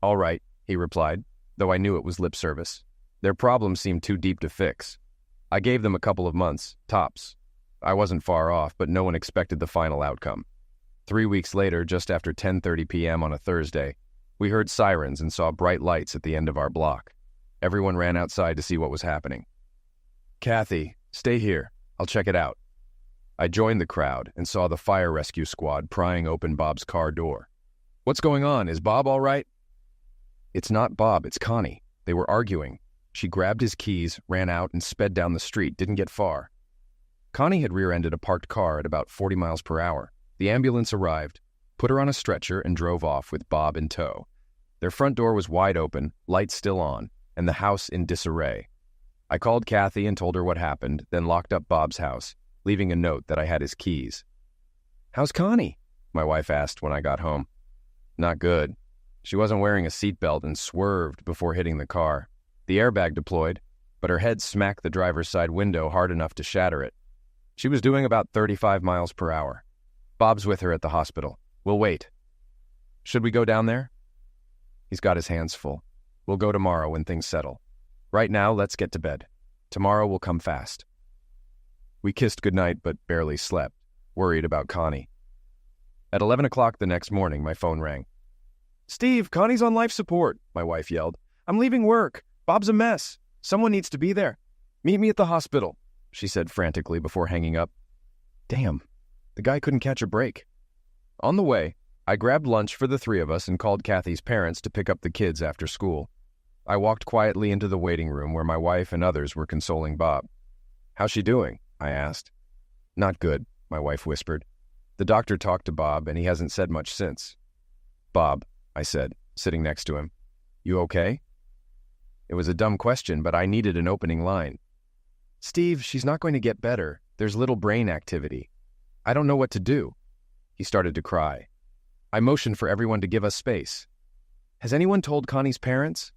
All right, he replied, though I knew it was lip service. Their problem seemed too deep to fix. I gave them a couple of months, tops. I wasn't far off, but no one expected the final outcome. 3 weeks later, just after 10:30 p.m. on a Thursday, we heard sirens and saw bright lights at the end of our block. Everyone ran outside to see what was happening. Kathy, stay here. I'll check it out. I joined the crowd and saw the fire rescue squad prying open Bob's car door. What's going on? Is Bob all right? It's not Bob, it's Connie. They were arguing. She grabbed his keys, ran out, and sped down the street, didn't get far. Connie had rear-ended a parked car at about 40 miles per hour. The ambulance arrived, put her on a stretcher, and drove off with Bob in tow. Their front door was wide open, lights still on, and the house in disarray. I called Kathy and told her what happened, then locked up Bob's house, leaving a note that I had his keys. How's Connie? My wife asked when I got home. Not good. She wasn't wearing a seatbelt and swerved before hitting the car. The airbag deployed, but her head smacked the driver's side window hard enough to shatter it. She was doing about 35 miles per hour. Bob's with her at the hospital. We'll wait. Should we go down there? He's got his hands full. We'll go tomorrow when things settle. Right now, let's get to bed. Tomorrow will come fast. We kissed goodnight but barely slept, worried about Connie. At 11 o'clock the next morning, my phone rang. Steve, Connie's on life support, my wife yelled. I'm leaving work. Bob's a mess. Someone needs to be there. Meet me at the hospital, she said frantically before hanging up. Damn, the guy couldn't catch a break. On the way, I grabbed lunch for the three of us and called Kathy's parents to pick up the kids after school. I walked quietly into the waiting room where my wife and others were consoling Bob. How's she doing? I asked. Not good, my wife whispered. The doctor talked to Bob and he hasn't said much since. Bob, I said, sitting next to him. You okay? It was a dumb question, but I needed an opening line. Steve, she's not going to get better. There's little brain activity. I don't know what to do. He started to cry. I motioned for everyone to give us space. Has anyone told Connie's parents?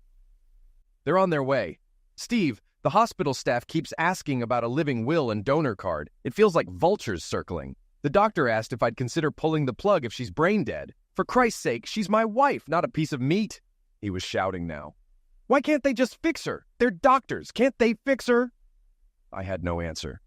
They're on their way. Steve, the hospital staff keeps asking about a living will and donor card. It feels like vultures circling. The doctor asked if I'd consider pulling the plug if she's brain dead. For Christ's sake, she's my wife, not a piece of meat. He was shouting now. Why can't they just fix her? They're doctors. Can't they fix her? I had no answer.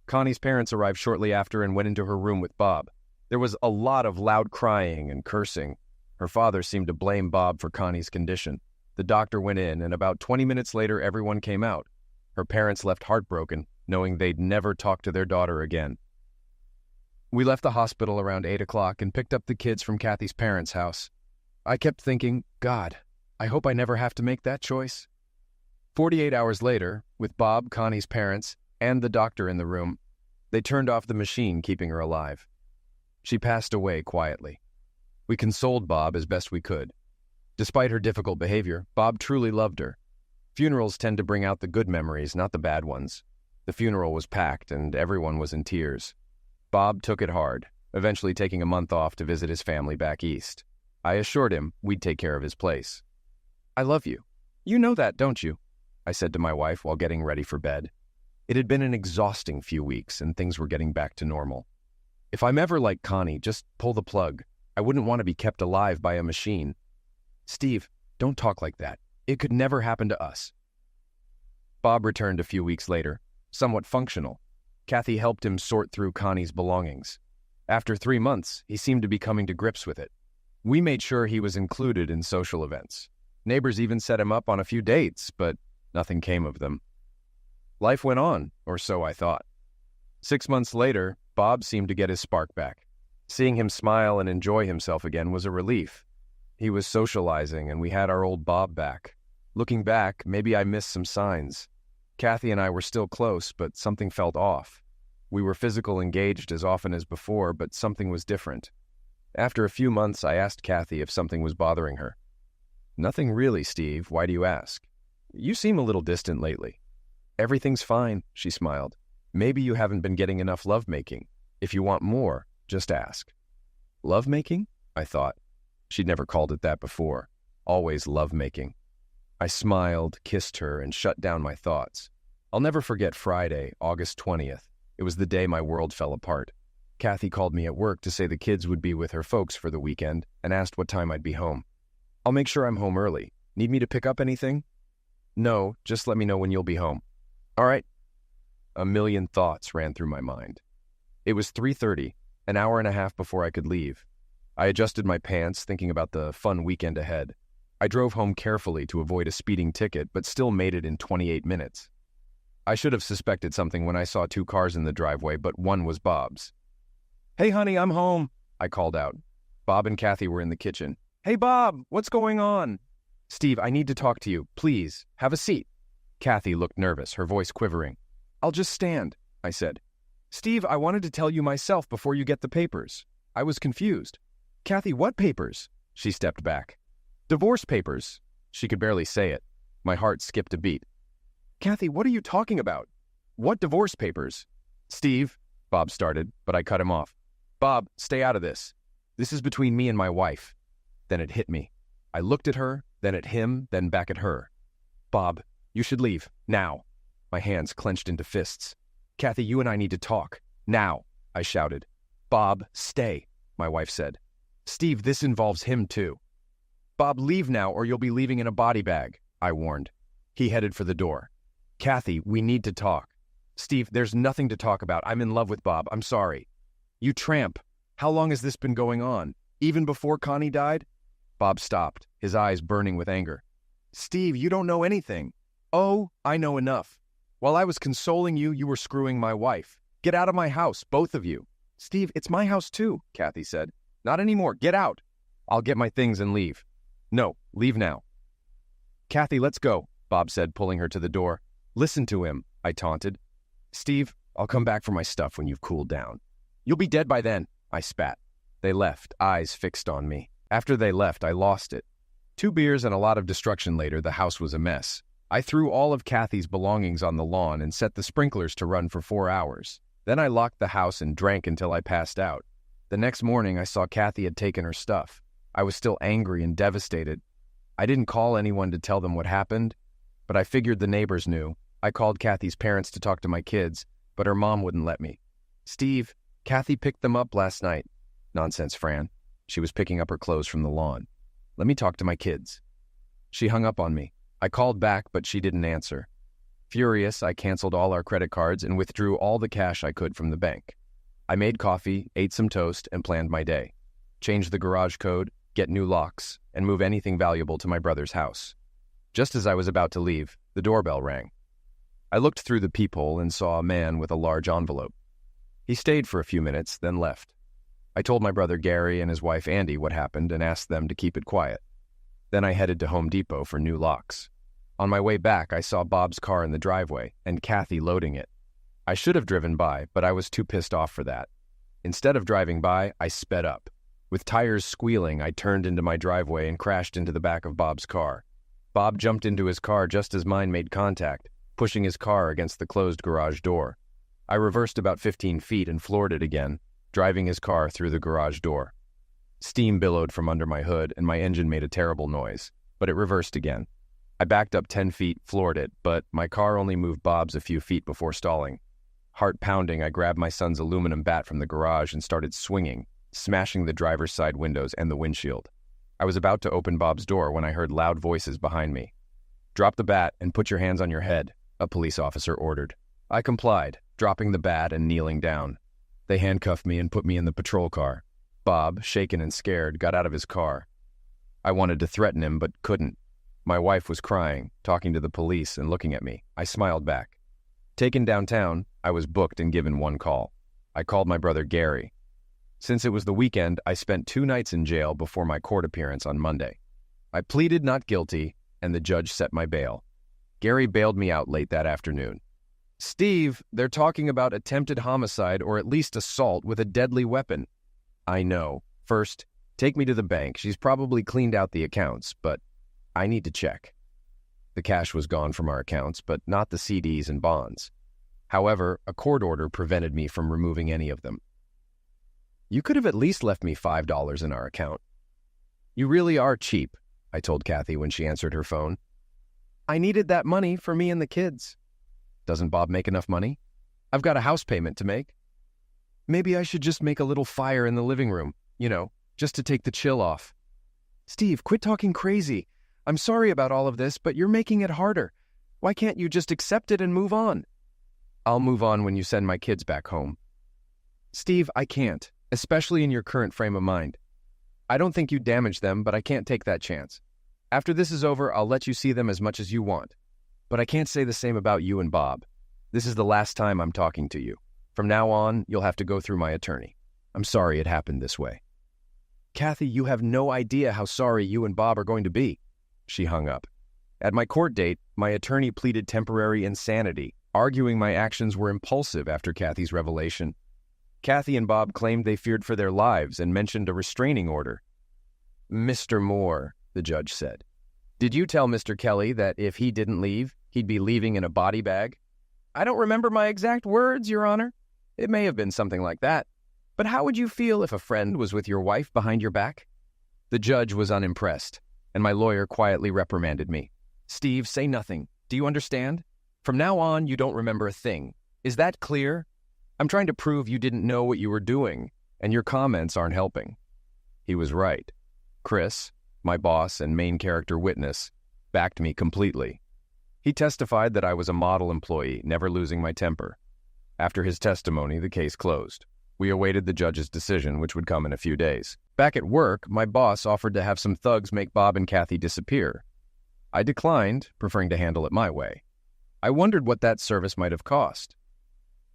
Connie's parents arrived shortly after and went into her room with Bob. There was a lot of loud crying and cursing. Her father seemed to blame Bob for Connie's condition. The doctor went in, and about 20 minutes later, everyone came out. Her parents left heartbroken, knowing they'd never talk to their daughter again. We left the hospital around 8 o'clock and picked up the kids from Kathy's parents' house. I kept thinking, God, I hope I never have to make that choice. 48 hours later, with Bob, Connie's parents, and the doctor in the room, they turned off the machine keeping her alive. She passed away quietly. We consoled Bob as best we could. Despite her difficult behavior, Bob truly loved her. Funerals tend to bring out the good memories, not the bad ones. The funeral was packed and everyone was in tears. Bob took it hard, eventually taking a month off to visit his family back east. I assured him we'd take care of his place. I love you. You know that, don't you? I said to my wife while getting ready for bed. It had been an exhausting few weeks and things were getting back to normal. If I'm ever like Connie, just pull the plug. I wouldn't want to be kept alive by a machine. Steve, don't talk like that. It could never happen to us. Bob returned a few weeks later, somewhat functional. Kathy helped him sort through Connie's belongings. After 3 months, he seemed to be coming to grips with it. We made sure he was included in social events. Neighbors even set him up on a few dates, but nothing came of them. Life went on, or so I thought. 6 months later, Bob seemed to get his spark back. Seeing him smile and enjoy himself again was a relief. He was socializing, and we had our old Bob back. Looking back, maybe I missed some signs. Kathy and I were still close, but something felt off. We were physically engaged as often as before, but something was different. After a few months, I asked Kathy if something was bothering her. Nothing really, Steve. Why do you ask? You seem a little distant lately. Everything's fine, she smiled. Maybe you haven't been getting enough lovemaking. If you want more, just ask. Lovemaking? I thought. She'd never called it that before. Always lovemaking. I smiled, kissed her, and shut down my thoughts. I'll never forget Friday, August 20th. It was the day my world fell apart. Kathy called me at work to say the kids would be with her folks for the weekend and asked what time I'd be home. I'll make sure I'm home early. Need me to pick up anything? No, just let me know when you'll be home. All right. A million thoughts ran through my mind. It was 3:30, an hour and a half before I could leave. I adjusted my pants, thinking about the fun weekend ahead. I drove home carefully to avoid a speeding ticket, but still made it in 28 minutes. I should have suspected something when I saw 2 cars in the driveway, but one was Bob's. Hey, honey, I'm home, I called out. Bob and Kathy were in the kitchen. Hey, Bob, what's going on? Steve, I need to talk to you. Please, have a seat. Kathy looked nervous, her voice quivering. I'll just stand, I said. Steve, I wanted to tell you myself before you get the papers. I was confused. Kathy, what papers? She stepped back. Divorce papers. She could barely say it. My heart skipped a beat. Kathy, what are you talking about? What divorce papers? Steve, Bob started, but I cut him off. Bob, stay out of this. This is between me and my wife. Then it hit me. I looked at her, then at him, then back at her. Bob, you should leave, now. My hands clenched into fists. Kathy, you and I need to talk. Now, I shouted. Bob, stay, my wife said. Steve, this involves him too. Bob, leave now or you'll be leaving in a body bag, I warned. He headed for the door. Kathy, we need to talk. Steve, there's nothing to talk about. I'm in love with Bob. I'm sorry. You tramp. How long has this been going on? Even before Connie died? Bob stopped, his eyes burning with anger. Steve, you don't know anything. Oh, I know enough. While I was consoling you, you were screwing my wife. Get out of my house, both of you. Steve, it's my house too, Kathy said. Not anymore. Get out. I'll get my things and leave. No, leave now. Kathy, let's go, Bob said, pulling her to the door. Listen to him, I taunted. Steve, I'll come back for my stuff when you've cooled down. You'll be dead by then, I spat. They left, eyes fixed on me. After they left, I lost it. 2 beers and a lot of destruction later, the house was a mess. I threw all of Kathy's belongings on the lawn and set the sprinklers to run for 4 hours. Then I locked the house and drank until I passed out. The next morning, I saw Kathy had taken her stuff. I was still angry and devastated. I didn't call anyone to tell them what happened, but I figured the neighbors knew. I called Kathy's parents to talk to my kids, but her mom wouldn't let me. Steve, Kathy picked them up last night. Nonsense, Fran. She was picking up her clothes from the lawn. Let me talk to my kids. She hung up on me. I called back, but she didn't answer. Furious, I canceled all our credit cards and withdrew all the cash I could from the bank. I made coffee, ate some toast, and planned my day. Change the garage code, get new locks, and move anything valuable to my brother's house. Just as I was about to leave, the doorbell rang. I looked through the peephole and saw a man with a large envelope. He stayed for a few minutes, then left. I told my brother Gary and his wife Andy what happened and asked them to keep it quiet. Then I headed to Home Depot for new locks. On my way back, I saw Bob's car in the driveway and Kathy loading it. I should have driven by, but I was too pissed off for that. Instead of driving by, I sped up. With tires squealing, I turned into my driveway and crashed into the back of Bob's car. Bob jumped into his car just as mine made contact, pushing his car against the closed garage door. I reversed about 15 feet and floored it again, driving his car through the garage door. Steam billowed from under my hood, and my engine made a terrible noise, but it reversed again. I backed up 10 feet, floored it, but my car only moved Bob's a few feet before stalling. Heart pounding, I grabbed my son's aluminum bat from the garage and started swinging, smashing the driver's side windows and the windshield. I was about to open Bob's door when I heard loud voices behind me. "Drop the bat and put your hands on your head," a police officer ordered. I complied, dropping the bat and kneeling down. They handcuffed me and put me in the patrol car. Bob, shaken and scared, got out of his car. I wanted to threaten him, but couldn't. My wife was crying, talking to the police and looking at me. I smiled back. Taken downtown, I was booked and given one call. I called my brother Gary. Since it was the weekend, I spent 2 nights in jail before my court appearance on Monday. I pleaded not guilty, and the judge set my bail. Gary bailed me out late that afternoon. "Steve, they're talking about attempted homicide or at least assault with a deadly weapon." "I know. First, take me to the bank. She's probably cleaned out the accounts, but I need to check." The cash was gone from our accounts, but not the CDs and bonds. However, a court order prevented me from removing any of them. You could have at least left me $5 in our account. You really are cheap, I told Kathy when she answered her phone. I needed that money for me and the kids. Doesn't Bob make enough money? I've got a house payment to make. Maybe I should just make a little fire in the living room, just to take the chill off. Steve, quit talking crazy. I'm sorry about all of this, but you're making it harder. Why can't you just accept it and move on? I'll move on when you send my kids back home. Steve, I can't, especially in your current frame of mind. I don't think you damaged them, but I can't take that chance. After this is over, I'll let you see them as much as you want. But I can't say the same about you and Bob. This is the last time I'm talking to you. From now on, you'll have to go through my attorney. I'm sorry it happened this way. Kathy, you have no idea how sorry you and Bob are going to be. She hung up. At my court date, my attorney pleaded temporary insanity, arguing my actions were impulsive after Kathy's revelation. Kathy and Bob claimed they feared for their lives and mentioned a restraining order. Mr. Moore, the judge said, did you tell Mr. Kelly that if he didn't leave, he'd be leaving in a body bag? I don't remember my exact words, Your Honor. It may have been something like that. But how would you feel if a friend was with your wife behind your back? The judge was unimpressed, and my lawyer quietly reprimanded me. Steve, say nothing. Do you understand? From now on, you don't remember a thing. Is that clear? I'm trying to prove you didn't know what you were doing, and your comments aren't helping. He was right. Chris, my boss and main character witness, backed me completely. He testified that I was a model employee, never losing my temper. After his testimony, the case closed. We awaited the judge's decision, which would come in a few days. Back at work, my boss offered to have some thugs make Bob and Kathy disappear. I declined, preferring to handle it my way. I wondered what that service might have cost.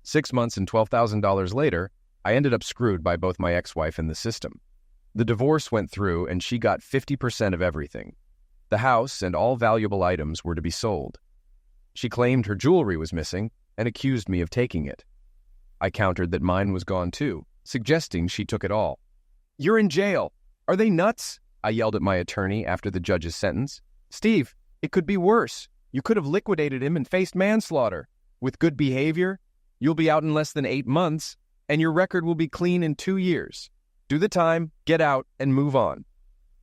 6 months and $12,000 later, I ended up screwed by both my ex-wife and the system. The divorce went through, and she got 50% of everything. The house and all valuable items were to be sold. She claimed her jewelry was missing and accused me of taking it. I countered that mine was gone too, suggesting she took it all. You're in jail. Are they nuts? I yelled at my attorney after the judge's sentence. Steve, it could be worse. You could have liquidated him and faced manslaughter. With good behavior, you'll be out in less than 8 months, and your record will be clean in 2 years. Do the time, get out, and move on.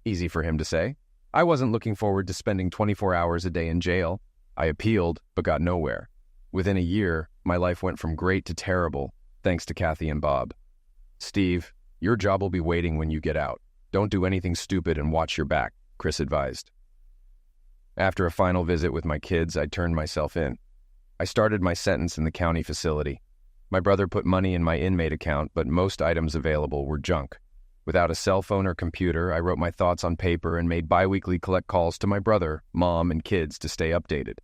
Easy for him to say. I wasn't looking forward to spending 24 hours a day in jail. I appealed, but got nowhere. Within a year, my life went from great to terrible, thanks to Kathy and Bob. Steve, your job will be waiting when you get out. Don't do anything stupid and watch your back, Chris advised. After a final visit with my kids, I turned myself in. I started my sentence in the county facility. My brother put money in my inmate account, but most items available were junk. Without a cell phone or computer, I wrote my thoughts on paper and made biweekly collect calls to my brother, mom, and kids to stay updated.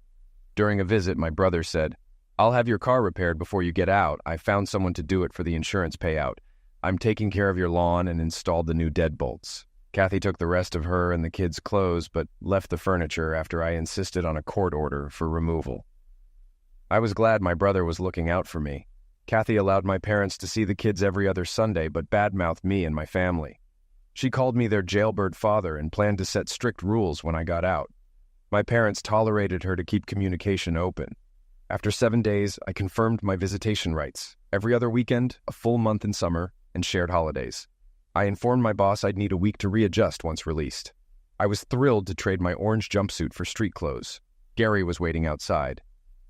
During a visit, my brother said, I'll have your car repaired before you get out. I found someone to do it for the insurance payout. I'm taking care of your lawn and installed the new deadbolts. Kathy took the rest of her and the kids' clothes, but left the furniture after I insisted on a court order for removal. I was glad my brother was looking out for me. Kathy allowed my parents to see the kids every other Sunday, but badmouthed me and my family. She called me their jailbird father and planned to set strict rules when I got out. My parents tolerated her to keep communication open. After 7 days, I confirmed my visitation rights. Every other weekend, a full month in summer, and shared holidays. I informed my boss I'd need a week to readjust once released. I was thrilled to trade my orange jumpsuit for street clothes. Gary was waiting outside.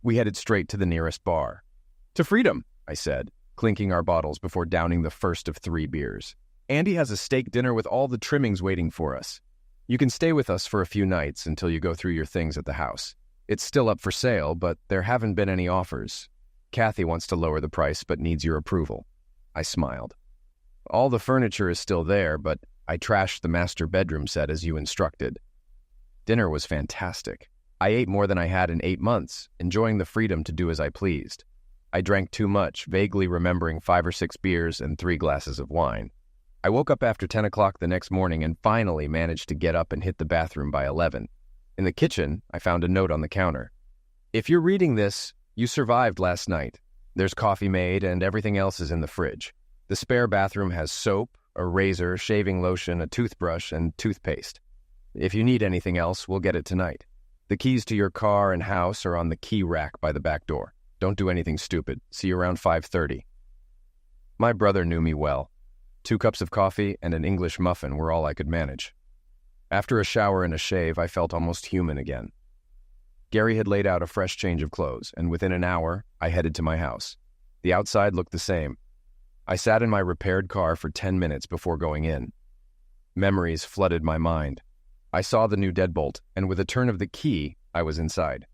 We headed straight to the nearest bar. To freedom, I said, clinking our bottles before downing the first of 3 beers. Andy has a steak dinner with all the trimmings waiting for us. You can stay with us for a few nights until you go through your things at the house. It's still up for sale, but there haven't been any offers. Kathy wants to lower the price, but needs your approval. I smiled. All the furniture is still there, but I trashed the master bedroom set as you instructed. Dinner was fantastic. I ate more than I had in 8 months, enjoying the freedom to do as I pleased. I drank too much, vaguely remembering 5 or 6 beers and 3 glasses of wine. I woke up after 10 o'clock the next morning and finally managed to get up and hit the bathroom by 11. In the kitchen, I found a note on the counter. If you're reading this, you survived last night. There's coffee made and everything else is in the fridge. The spare bathroom has soap, a razor, shaving lotion, a toothbrush, and toothpaste. If you need anything else, we'll get it tonight. The keys to your car and house are on the key rack by the back door. Don't do anything stupid. See you around 5:30. My brother knew me well. 2 cups of coffee and an English muffin were all I could manage. After a shower and a shave, I felt almost human again. Gary had laid out a fresh change of clothes, and within an hour, I headed to my house. The outside looked the same. I sat in my repaired car for 10 minutes before going in. Memories flooded my mind. I saw the new deadbolt, and with a turn of the key, I was inside.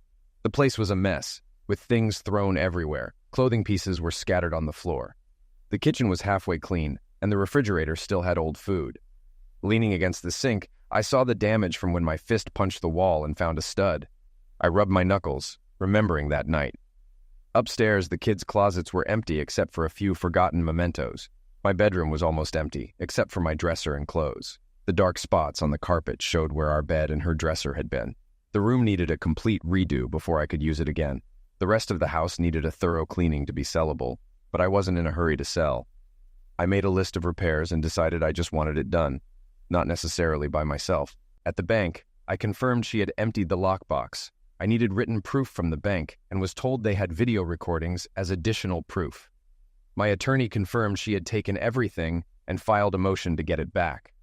The place was a mess, with things thrown everywhere. Clothing pieces were scattered on the floor. The kitchen was halfway clean, and the refrigerator still had old food. Leaning against the sink, I saw the damage from when my fist punched the wall and found a stud. I rubbed my knuckles, remembering that night. Upstairs, the kids' closets were empty except for a few forgotten mementos. My bedroom was almost empty, except for my dresser and clothes. The dark spots on the carpet showed where our bed and her dresser had been. The room needed a complete redo before I could use it again. The rest of the house needed a thorough cleaning to be sellable, but I wasn't in a hurry to sell. I made a list of repairs and decided I just wanted it done, not necessarily by myself. At the bank, I confirmed she had emptied the lockbox. I needed written proof from the bank and was told they had video recordings as additional proof. My attorney confirmed she had taken everything and filed a motion to get it back.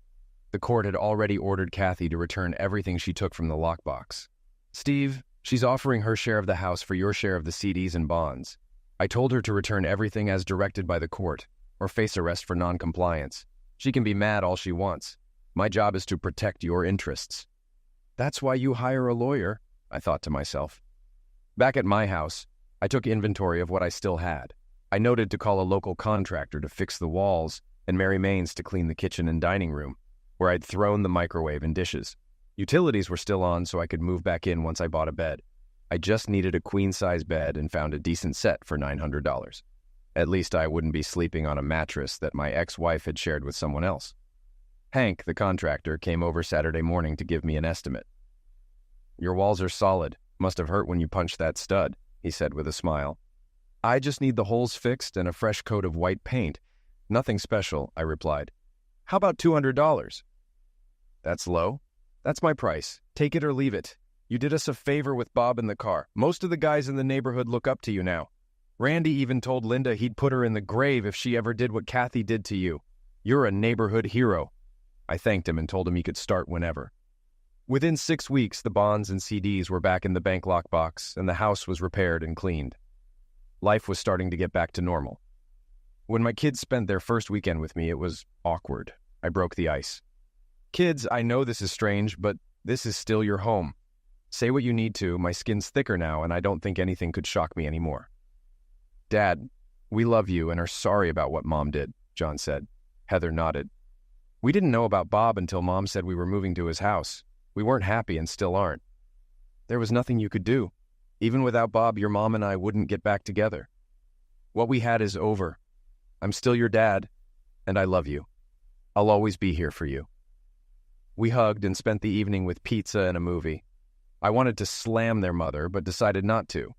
The court had already ordered Kathy to return everything she took from the lockbox. Steve, she's offering her share of the house for your share of the CDs and bonds. I told her to return everything as directed by the court, or face arrest for non-compliance. She can be mad all she wants. My job is to protect your interests. That's why you hire a lawyer, I thought to myself. Back at my house, I took inventory of what I still had. I noted to call a local contractor to fix the walls and Mary Main's to clean the kitchen and dining room, where I'd thrown the microwave and dishes. Utilities were still on so I could move back in once I bought a bed. I just needed a queen-size bed and found a decent set for $900. At least I wouldn't be sleeping on a mattress that my ex-wife had shared with someone else. Hank, the contractor, came over Saturday morning to give me an estimate. Your walls are solid. Must have hurt when you punched that stud, he said with a smile. I just need the holes fixed and a fresh coat of white paint. Nothing special, I replied. How about $200? That's low. That's my price. Take it or leave it. You did us a favor with Bob in the car. Most of the guys in the neighborhood look up to you now. Randy even told Linda he'd put her in the grave if she ever did what Kathy did to you. You're a neighborhood hero. I thanked him and told him he could start whenever. Within 6 weeks, the bonds and CDs were back in the bank lockbox, and the house was repaired and cleaned. Life was starting to get back to normal. When my kids spent their first weekend with me, it was awkward. I broke the ice. Kids, I know this is strange, but this is still your home. Say what you need to. My skin's thicker now, and I don't think anything could shock me anymore. Dad, we love you and are sorry about what Mom did, John said. Heather nodded. We didn't know about Bob until Mom said we were moving to his house. We weren't happy and still aren't. There was nothing you could do. Even without Bob, your mom and I wouldn't get back together. What we had is over. I'm still your dad, and I love you. I'll always be here for you. We hugged and spent the evening with pizza and a movie. I wanted to slam their mother, but decided not to.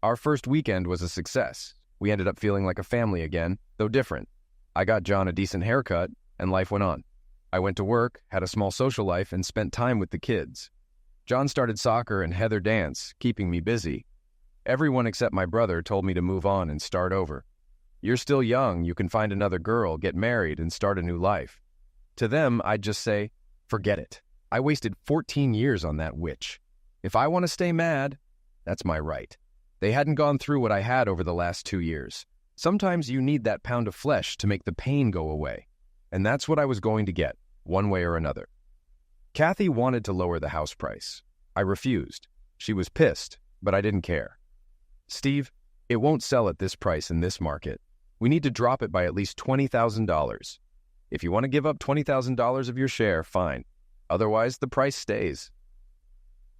Our first weekend was a success. We ended up feeling like a family again, though different. I got John a decent haircut, and life went on. I went to work, had a small social life, and spent time with the kids. John started soccer and Heather dance, keeping me busy. Everyone except my brother told me to move on and start over. You're still young, you can find another girl, get married, and start a new life. To them, I'd just say, forget it. I wasted 14 years on that witch. If I want to stay mad, that's my right. They hadn't gone through what I had over the last 2 years. Sometimes you need that pound of flesh to make the pain go away. And that's what I was going to get, one way or another. Kathy wanted to lower the house price. I refused. She was pissed, but I didn't care. Steve, it won't sell at this price in this market. We need to drop it by at least $20,000. If you want to give up $20,000 of your share, fine. Otherwise, the price stays.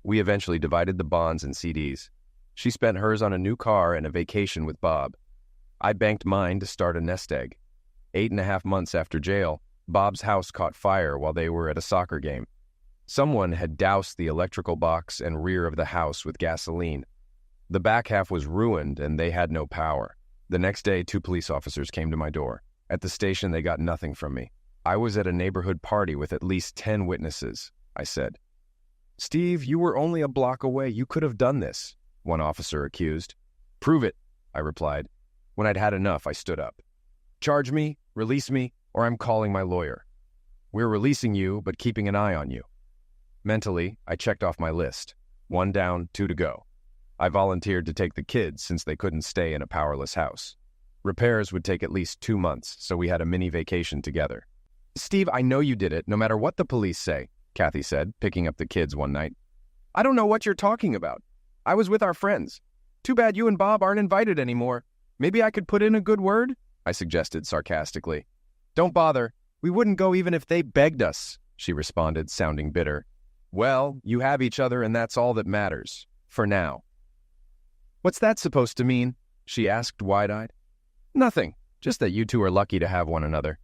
We eventually divided the bonds and CDs. She spent hers on a new car and a vacation with Bob. I banked mine to start a nest egg. 8.5 months after jail, Bob's house caught fire while they were at a soccer game. Someone had doused the electrical box and rear of the house with gasoline. The back half was ruined and they had no power. The next day, 2 police officers came to my door. At the station, they got nothing from me. I was at a neighborhood party with at least 10 witnesses, I said. Steve, you were only a block away. You could have done this, one officer accused. Prove it, I replied. When I'd had enough, I stood up. Charge me, release me, or I'm calling my lawyer. We're releasing you, but keeping an eye on you. Mentally, I checked off my list. 1 down, 2 to go. I volunteered to take the kids since they couldn't stay in a powerless house. Repairs would take at least 2 months, so we had a mini vacation together. Steve, I know you did it, no matter what the police say, Kathy said, picking up the kids one night. I don't know what you're talking about. I was with our friends. Too bad you and Bob aren't invited anymore. Maybe I could put in a good word? I suggested sarcastically. Don't bother. We wouldn't go even if they begged us, she responded, sounding bitter. Well, you have each other and that's all that matters. For now. What's that supposed to mean? She asked, wide-eyed. Nothing. Just that you two are lucky to have one another.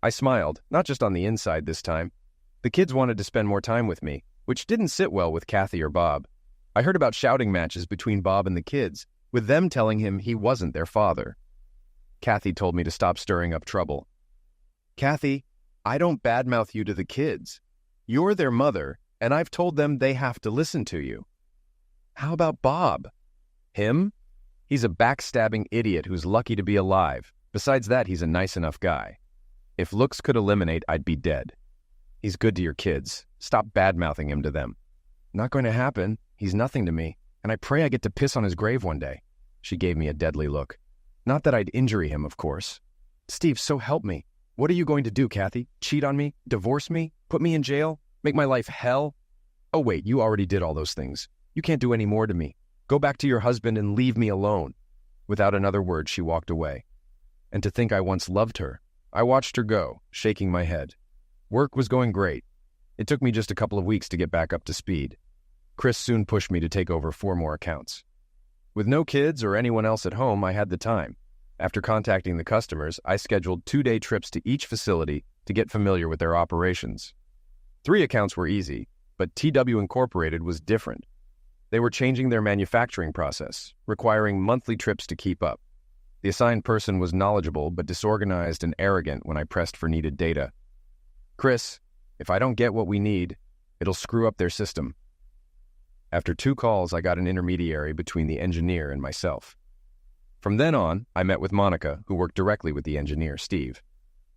I smiled, not just on the inside this time. The kids wanted to spend more time with me, which didn't sit well with Kathy or Bob. I heard about shouting matches between Bob and the kids, with them telling him he wasn't their father. Kathy told me to stop stirring up trouble. Kathy, I don't badmouth you to the kids. You're their mother, and I've told them they have to listen to you. How about Bob? Him? He's a backstabbing idiot who's lucky to be alive. Besides that, he's a nice enough guy. If looks could eliminate, I'd be dead. He's good to your kids. Stop badmouthing him to them. Not going to happen. He's nothing to me, and I pray I get to piss on his grave one day. She gave me a deadly look. Not that I'd injury him, of course. Steve, so help me. What are you going to do, Kathy? Cheat on me? Divorce me? Put me in jail? Make my life hell? Oh, wait, you already did all those things. You can't do any more to me. Go back to your husband and leave me alone. Without another word, she walked away. And to think I once loved her. I watched her go, shaking my head. Work was going great. It took me just a couple of weeks to get back up to speed. Chris soon pushed me to take over 4 more accounts. With no kids or anyone else at home, I had the time. After contacting the customers, I scheduled 2-day trips to each facility to get familiar with their operations. 3 accounts were easy, but TW Incorporated was different. They were changing their manufacturing process, requiring monthly trips to keep up. The assigned person was knowledgeable but disorganized and arrogant when I pressed for needed data. Chris, if I don't get what we need, it'll screw up their system. After 2 calls, I got an intermediary between the engineer and myself. From then on, I met with Monica, who worked directly with the engineer, Steve.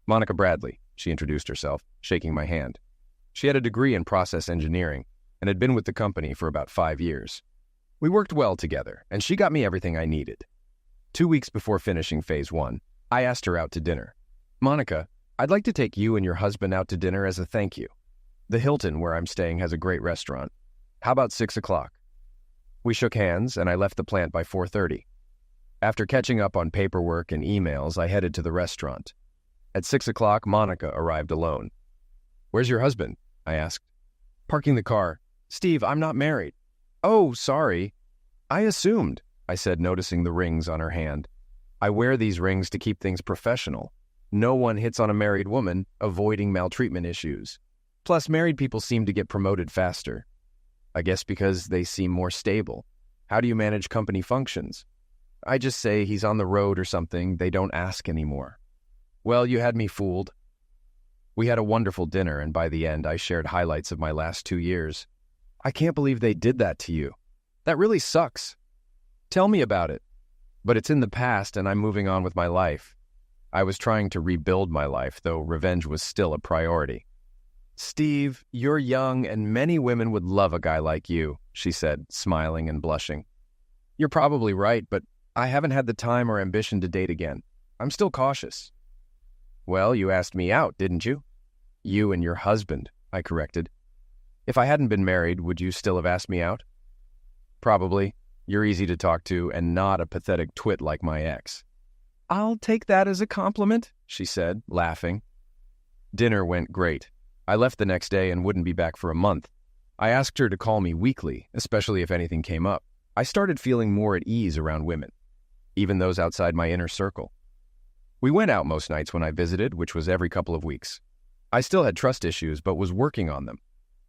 Monica Bradley, she introduced herself, shaking my hand. She had a degree in process engineering and had been with the company for about 5 years. We worked well together, and she got me everything I needed. 2 weeks before finishing Phase 1, I asked her out to dinner. Monica, I'd like to take you and your husband out to dinner as a thank you. The Hilton, where I'm staying, has a great restaurant. How about 6 o'clock? We shook hands, and I left the plant by 4:30. After catching up on paperwork and emails, I headed to the restaurant. At 6 o'clock, Monica arrived alone. Where's your husband? I asked. Parking the car. Steve, I'm not married. Oh, sorry. I assumed, I said, noticing the rings on her hand. I wear these rings to keep things professional. No one hits on a married woman, avoiding maltreatment issues. Plus, married people seem to get promoted faster. I guess because they seem more stable. How do you manage company functions? I just say he's on the road or something. They don't ask anymore. Well, you had me fooled. We had a wonderful dinner, and by the end, I shared highlights of my last 2 years. I can't believe they did that to you. That really sucks. Tell me about it. But it's in the past, and I'm moving on with my life. I was trying to rebuild my life, though revenge was still a priority. Steve, you're young, and many women would love a guy like you, she said, smiling and blushing. You're probably right, but I haven't had the time or ambition to date again. I'm still cautious. Well, you asked me out, didn't you? You and your husband, I corrected. If I hadn't been married, would you still have asked me out? Probably. You're easy to talk to and not a pathetic twit like my ex. I'll take that as a compliment, she said, laughing. Dinner went great. I left the next day and wouldn't be back for a month. I asked her to call me weekly, especially if anything came up. I started feeling more at ease around women, even those outside my inner circle. We went out most nights when I visited, which was every couple of weeks. I still had trust issues, but was working on them.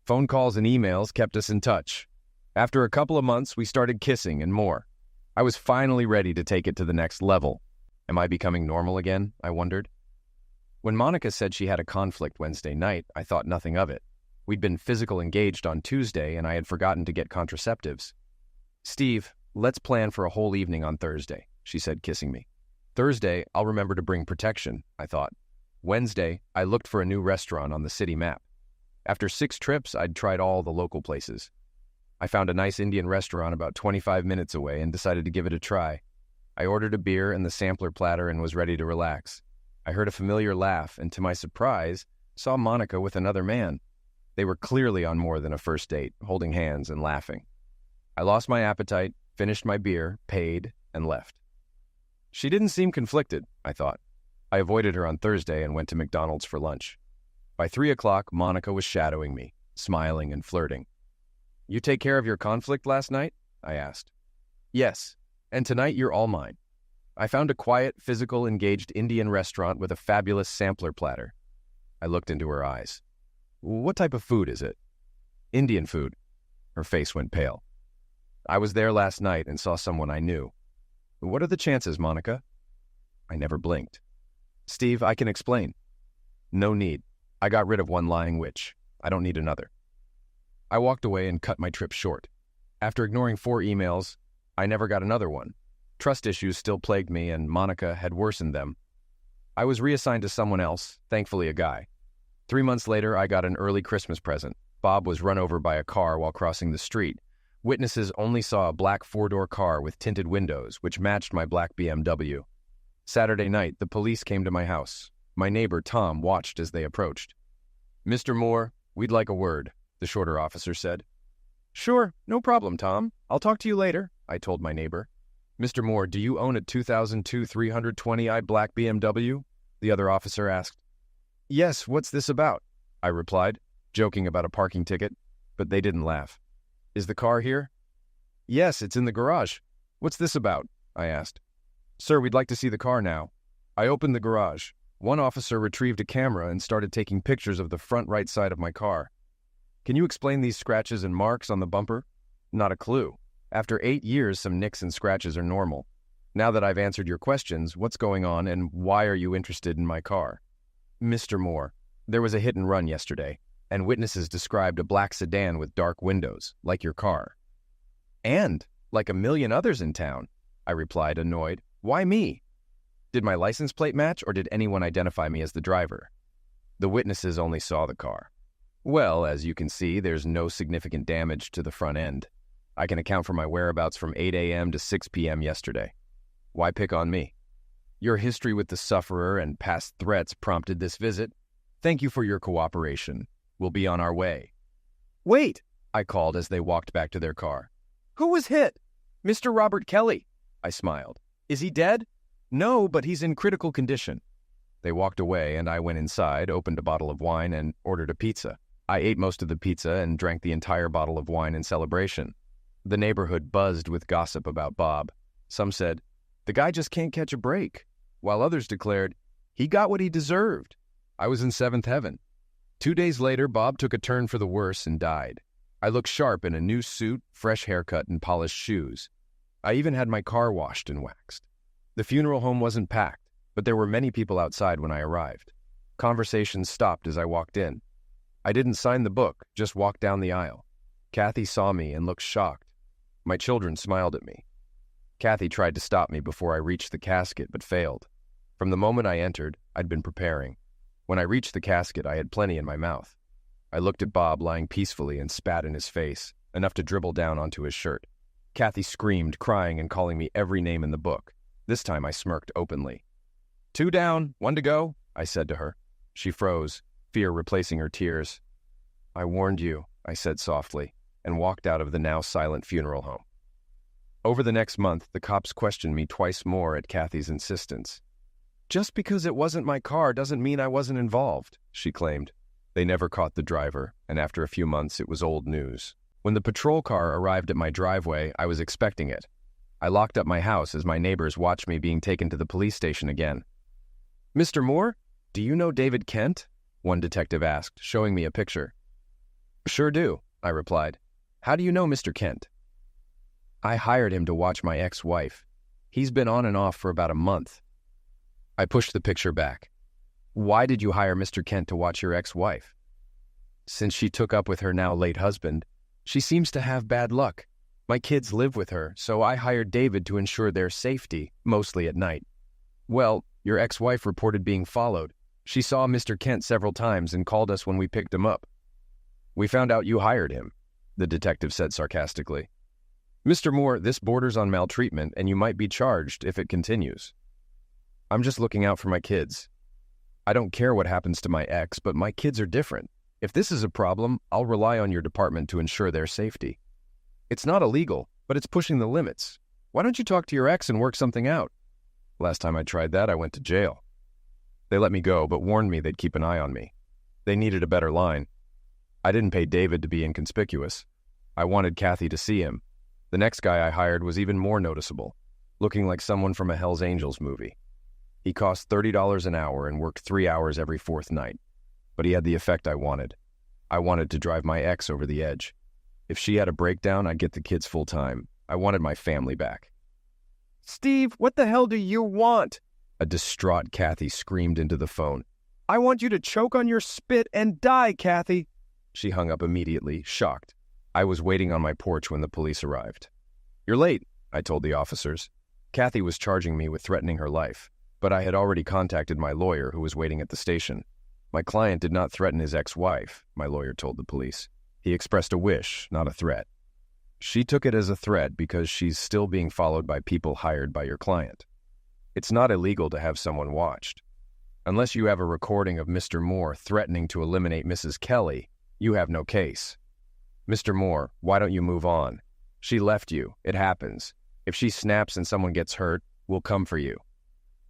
Phone calls and emails kept us in touch. After a couple of months, we started kissing and more. I was finally ready to take it to the next level. Am I becoming normal again? I wondered. When Monica said she had a conflict Wednesday night, I thought nothing of it. We'd been physical engaged on Tuesday, and I had forgotten to get contraceptives. Steve, let's plan for a whole evening on Thursday. she said, kissing me. Thursday, I'll remember to bring protection, I thought. Wednesday, I looked for a new restaurant on the city map. After 6 trips, I'd tried all the local places. I found a nice Indian restaurant about 25 minutes away and decided to give it a try. I ordered a beer and the sampler platter and was ready to relax. I heard a familiar laugh and, to my surprise, saw Monica with another man. They were clearly on more than a first date, holding hands and laughing. I lost my appetite, finished my beer, paid, and left. She didn't seem conflicted, I thought. I avoided her on Thursday and went to McDonald's for lunch. By 3 o'clock, Monica was shadowing me, smiling and flirting. "You take care of your conflict last night?" I asked. "Yes, and tonight you're all mine." I found a quiet, physical, engaged Indian restaurant with a fabulous sampler platter. I looked into her eyes. "What type of food is it?" "Indian food." Her face went pale. "I was there last night and saw someone I knew." "What are the chances, Monica?" I never blinked. "Steve, I can explain." "No need. I got rid of one lying witch. I don't need another." I walked away and cut my trip short. After ignoring 4 emails, I never got another one. Trust issues still plagued me, and Monica had worsened them. I was reassigned to someone else, thankfully a guy. 3 months later, I got an early Christmas present. Bob was run over by a car while crossing the street. Witnesses only saw a black 4-door car with tinted windows, which matched my black BMW. Saturday night, the police came to my house. My neighbor, Tom, watched as they approached. "Mr. Moore, we'd like a word," the shorter officer said. "Sure, no problem, Tom. I'll talk to you later," I told my neighbor. "Mr. Moore, do you own a 2002 320i black BMW?" the other officer asked. "Yes, what's this about?" I replied, joking about a parking ticket, but they didn't laugh. "Is the car here?" "Yes, it's in the garage. What's this about?" I asked. "Sir, we'd like to see the car now." I opened the garage. One officer retrieved a camera and started taking pictures of the front right side of my car. "Can you explain these scratches and marks on the bumper?" "Not a clue. After 8 years, some nicks and scratches are normal. Now that I've answered your questions, what's going on and why are you interested in my car?" "Mr. Moore, there was a hit and run yesterday, and witnesses described a black sedan with dark windows, like your car." "And like a million others in town," I replied, annoyed. "Why me? Did my license plate match, or did anyone identify me as the driver?" "The witnesses only saw the car." "Well, as you can see, there's no significant damage to the front end. I can account for my whereabouts from 8 a.m. to 6 p.m. yesterday. Why pick on me?" "Your history with the sufferer and past threats prompted this visit. Thank you for your cooperation. We'll be on our way." "Wait," I called as they walked back to their car. "Who was hit?" "Mr. Robert Kelly," I smiled. "Is he dead?" "No, but he's in critical condition." They walked away, and I went inside, opened a bottle of wine, and ordered a pizza. I ate most of the pizza and drank the entire bottle of wine in celebration. The neighborhood buzzed with gossip about Bob. Some said, "The guy just can't catch a break," while others declared, "He got what he deserved." I was in 7th heaven. 2 days later, Bob took a turn for the worse and died. I looked sharp in a new suit, fresh haircut, and polished shoes. I even had my car washed and waxed. The funeral home wasn't packed, but there were many people outside when I arrived. Conversations stopped as I walked in. I didn't sign the book, just walked down the aisle. Kathy saw me and looked shocked. My children smiled at me. Kathy tried to stop me before I reached the casket, but failed. From the moment I entered, I'd been preparing. When I reached the casket, I had plenty in my mouth. I looked at Bob lying peacefully and spat in his face, enough to dribble down onto his shirt. Kathy screamed, crying and calling me every name in the book. This time I smirked openly. "2 down, 1 to go," I said to her. She froze, fear replacing her tears. "I warned you," I said softly, and walked out of the now silent funeral home. Over the next month, the cops questioned me twice more at Kathy's insistence. "Just because it wasn't my car doesn't mean I wasn't involved," she claimed. They never caught the driver, and after a few months, it was old news. When the patrol car arrived at my driveway, I was expecting it. I locked up my house as my neighbors watched me being taken to the police station again. "Mr. Moore, do you know David Kent?" one detective asked, showing me a picture. "Sure do," I replied. "How do you know Mr. Kent?" "I hired him to watch my ex-wife. He's been on and off for about a month." I pushed the picture back. "Why did you hire Mr. Kent to watch your ex-wife?" "Since she took up with her now late husband, she seems to have bad luck. My kids live with her, so I hired David to ensure their safety, mostly at night. Well, your ex-wife reported being followed. She saw Mr. Kent several times and called us when we picked him up. We found out you hired him, the detective said sarcastically. Mr. Moore, this borders on maltreatment, and you might be charged if it continues. I'm just looking out for my kids. I don't care what happens to my ex, but my kids are different. If this is a problem, I'll rely on your department to ensure their safety. It's not illegal, but it's pushing the limits. Why don't you talk to your ex and work something out? Last time I tried that, I went to jail. They let me go, but warned me they'd keep an eye on me. They needed a better line. I didn't pay David to be inconspicuous. I wanted Kathy to see him. The next guy I hired was even more noticeable, looking like someone from a Hell's Angels movie. He cost $30 an hour and worked 3 hours every fourth night. But he had the effect I wanted. I wanted to drive my ex over the edge. If she had a breakdown, I'd get the kids full time. I wanted my family back. Steve, what the hell do you want? A distraught Kathy screamed into the phone. I want you to choke on your spit and die, Kathy. She hung up immediately, shocked. I was waiting on my porch when the police arrived. You're late, I told the officers. Kathy was charging me with threatening her life, but I had already contacted my lawyer who was waiting at the station. My client did not threaten his ex-wife, my lawyer told the police. He expressed a wish, not a threat. She took it as a threat because she's still being followed by people hired by your client. It's not illegal to have someone watched. Unless you have a recording of Mr. Moore threatening to eliminate Mrs. Kelly, you have no case. Mr. Moore, why don't you move on? She left you. It happens. If she snaps and someone gets hurt, we'll come for you.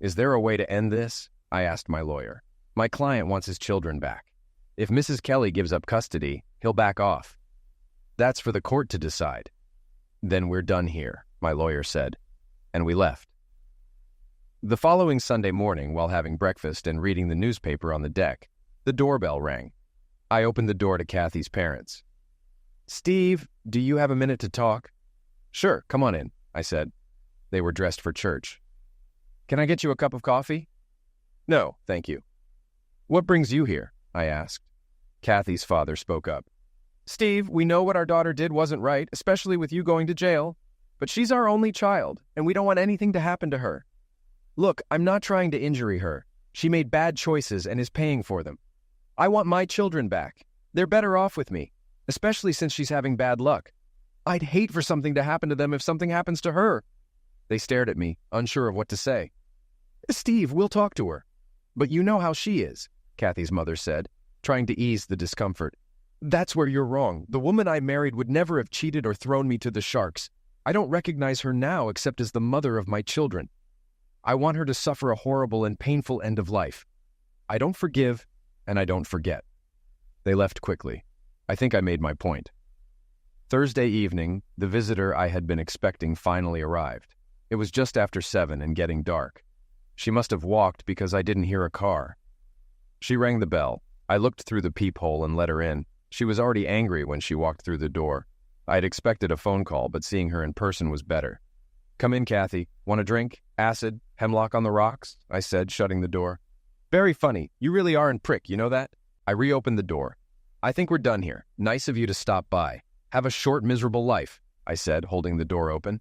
Is there a way to end this? I asked my lawyer. My client wants his children back. If Mrs. Kelly gives up custody, he'll back off. That's for the court to decide. Then we're done here, my lawyer said, and we left. The following Sunday morning, while having breakfast and reading the newspaper on the deck, the doorbell rang. I opened the door to Kathy's parents. Steve, do you have a minute to talk? Sure, come on in, I said. They were dressed for church. Can I get you a cup of coffee? No, thank you. What brings you here? I asked. Kathy's father spoke up. Steve, we know what our daughter did wasn't right, especially with you going to jail. But she's our only child, and we don't want anything to happen to her. Look, I'm not trying to injure her. She made bad choices and is paying for them. I want my children back. They're better off with me, especially since she's having bad luck. I'd hate for something to happen to them if something happens to her. They stared at me, unsure of what to say. Steve, we'll talk to her. But you know how she is, Kathy's mother said, trying to ease the discomfort. That's where you're wrong. The woman I married would never have cheated or thrown me to the sharks. I don't recognize her now except as the mother of my children. I want her to suffer a horrible and painful end of life. I don't forgive, and I don't forget. They left quickly. I think I made my point. Thursday evening, the visitor I had been expecting finally arrived. It was just after 7 and getting dark. She must have walked because I didn't hear a car. She rang the bell. I looked through the peephole and let her in. She was already angry when she walked through the door. I had expected a phone call, but seeing her in person was better. Come in, Kathy. Want a drink? Acid? Hemlock on the rocks? I said, shutting the door. Very funny. You really are a prick, you know that? I reopened the door. I think we're done here. Nice of you to stop by. Have a short, miserable life, I said, holding the door open.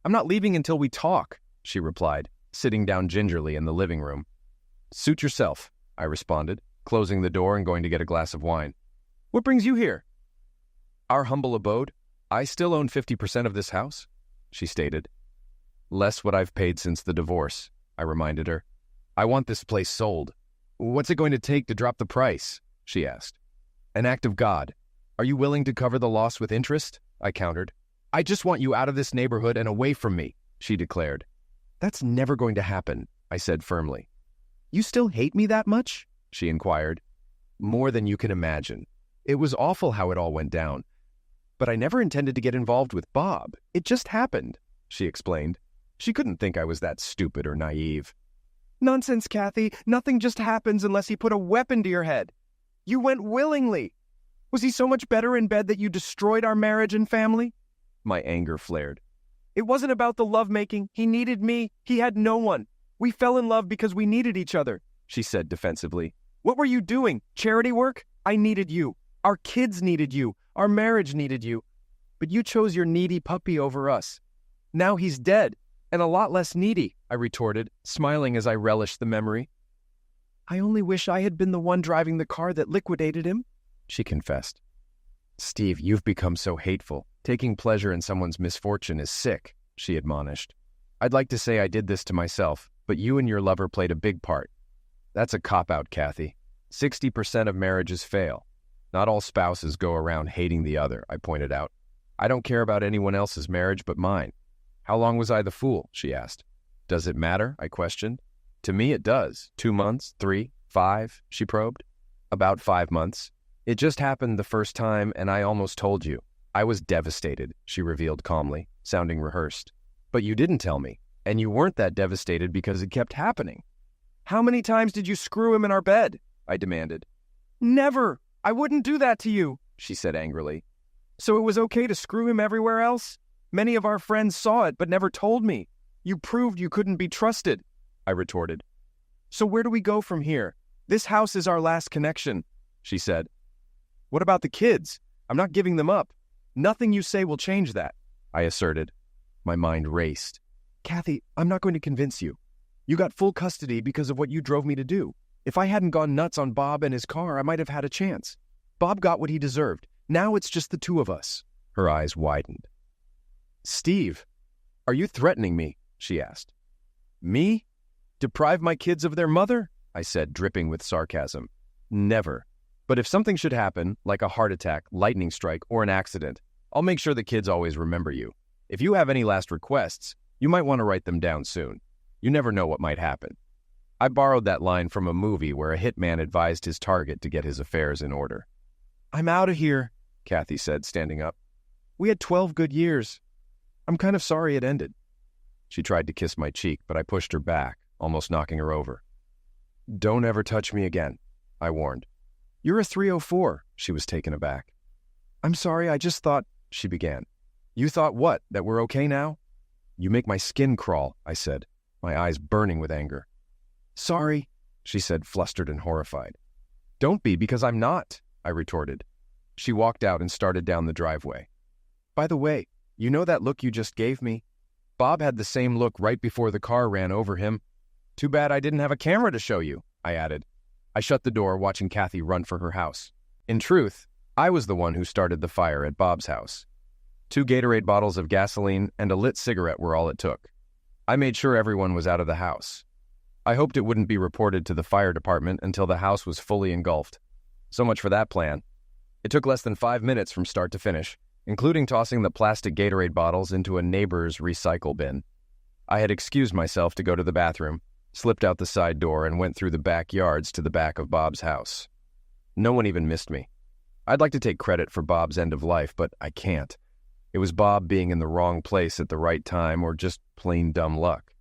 I'm not leaving until we talk, she replied, sitting down gingerly in the living room. Suit yourself, I responded, closing the door and going to get a glass of wine. What brings you here? Our humble abode. I still own 50% of this house, she stated. Less what I've paid since the divorce, I reminded her. I want this place sold. What's it going to take to drop the price? She asked. An act of God. Are you willing to cover the loss with interest? I countered. I just want you out of this neighborhood and away from me, she declared. That's never going to happen, I said firmly. You still hate me that much? She inquired. More than you can imagine. It was awful how it all went down. But I never intended to get involved with Bob. It just happened, she explained. She couldn't think I was that stupid or naive. Nonsense, Kathy. Nothing just happens unless he put a weapon to your head. You went willingly. Was he so much better in bed that you destroyed our marriage and family? My anger flared. It wasn't about the lovemaking. He needed me. He had no one. We fell in love because we needed each other, she said defensively. What were you doing? Charity work? I needed you. Our kids needed you. Our marriage needed you. but you chose your needy puppy over us. Now he's dead, and a lot less needy, I retorted, smiling as I relished the memory. I only wish I had been the one driving the car that liquidated him, she confessed. Steve, you've become so hateful. Taking pleasure in someone's misfortune is sick, she admonished. I'd like to say I did this to myself, but you and your lover played a big part. That's a cop-out, Kathy. 60% of marriages fail. Not all spouses go around hating the other, I pointed out. I don't care about anyone else's marriage but mine. How long was I the fool? She asked. Does it matter? I questioned. To me it does. 2 months? 3? 5? She probed. About 5 months. It just happened the first time, and I almost told you. I was devastated, she revealed calmly, sounding rehearsed. But you didn't tell me, and you weren't that devastated because it kept happening. How many times did you screw him in our bed? I demanded. Never! I wouldn't do that to you, she said angrily. So it was okay to screw him everywhere else? Many of our friends saw it but never told me. You proved you couldn't be trusted, I retorted. So where do we go from here? This house is our last connection, she said. What about the kids? I'm not giving them up. Nothing you say will change that, I asserted. My mind raced. Kathy, I'm not going to convince you. You got full custody because of what you drove me to do. If I hadn't gone nuts on Bob and his car, I might have had a chance. Bob got what he deserved. Now it's just the two of us. Her eyes widened. Steve, are you threatening me? She asked. Me? Deprive my kids of their mother? I said, dripping with sarcasm. Never. But if something should happen, like a heart attack, lightning strike, or an accident, I'll make sure the kids always remember you. If you have any last requests, you might want to write them down soon. You never know what might happen. I borrowed that line from a movie where a hitman advised his target to get his affairs in order. I'm out of here, Kathy said, standing up. We had 12 good years. I'm kind of sorry it ended. She tried to kiss my cheek, but I pushed her back, almost knocking her over. Don't ever touch me again, I warned. You're a 304, she was taken aback. I'm sorry, I just thought, she began. You thought what, that we're okay now? You make my skin crawl, I said, my eyes burning with anger. Sorry, she said, flustered and horrified. Don't be, because I'm not, I retorted. She walked out and started down the driveway. By the way, you know that look you just gave me? Bob had the same look right before the car ran over him. Too bad I didn't have a camera to show you, I added. I shut the door, watching Kathy run for her house. In truth, I was the one who started the fire at Bob's house. 2 Gatorade bottles of gasoline and a lit cigarette were all it took. I made sure everyone was out of the house. I hoped it wouldn't be reported to the fire department until the house was fully engulfed. So much for that plan. It took less than 5 minutes from start to finish, including tossing the plastic Gatorade bottles into a neighbor's recycle bin. I had excused myself to go to the bathroom, slipped out the side door, and went through the backyards to the back of Bob's house. No one even missed me. I'd like to take credit for Bob's end of life, but I can't. It was Bob being in the wrong place at the right time, or just plain dumb luck.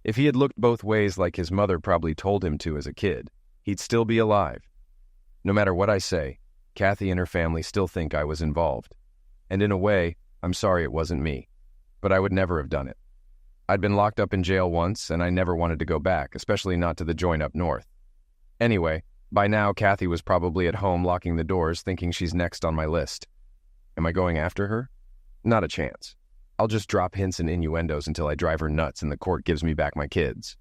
If he had looked both ways like his mother probably told him to as a kid, he'd still be alive. No matter what I say, Kathy and her family still think I was involved. And in a way, I'm sorry it wasn't me. But I would never have done it. I'd been locked up in jail once, and I never wanted to go back, especially not to the joint up north. Anyway, by now Kathy was probably at home locking the doors, thinking she's next on my list. Am I going after her? Not a chance. I'll just drop hints and innuendos until I drive her nuts and the court gives me back my kids.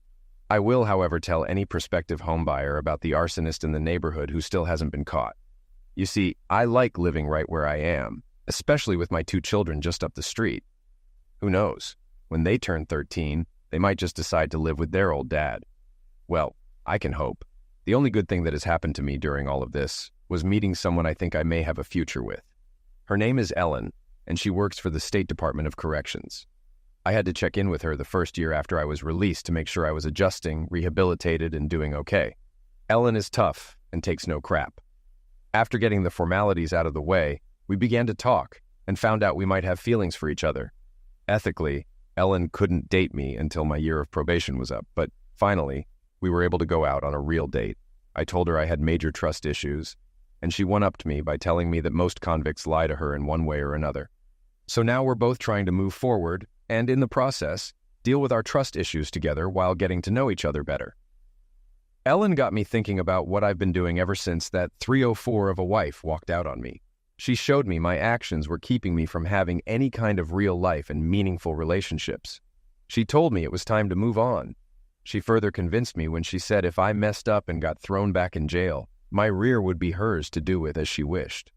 I will, however, tell any prospective homebuyer about the arsonist in the neighborhood who still hasn't been caught. You see, I like living right where I am, especially with my 2 children just up the street. Who knows? When they turn 13, they might just decide to live with their old dad. Well, I can hope. The only good thing that has happened to me during all of this was meeting someone I think I may have a future with. Her name is Ellen, and she works for the State Department of Corrections. I had to check in with her the first year after I was released to make sure I was adjusting, rehabilitated, and doing okay. Ellen is tough and takes no crap. After getting the formalities out of the way, we began to talk and found out we might have feelings for each other. Ethically, Ellen couldn't date me until my year of probation was up, but finally, we were able to go out on a real date. I told her I had major trust issues, and she one-upped me by telling me that most convicts lie to her in one way or another. So now we're both trying to move forward, and in the process, deal with our trust issues together while getting to know each other better. Ellen got me thinking about what I've been doing ever since that 304 of a wife walked out on me. She showed me my actions were keeping me from having any kind of real life and meaningful relationships. She told me it was time to move on. She further convinced me when she said if I messed up and got thrown back in jail, my rear would be hers to do with as she wished.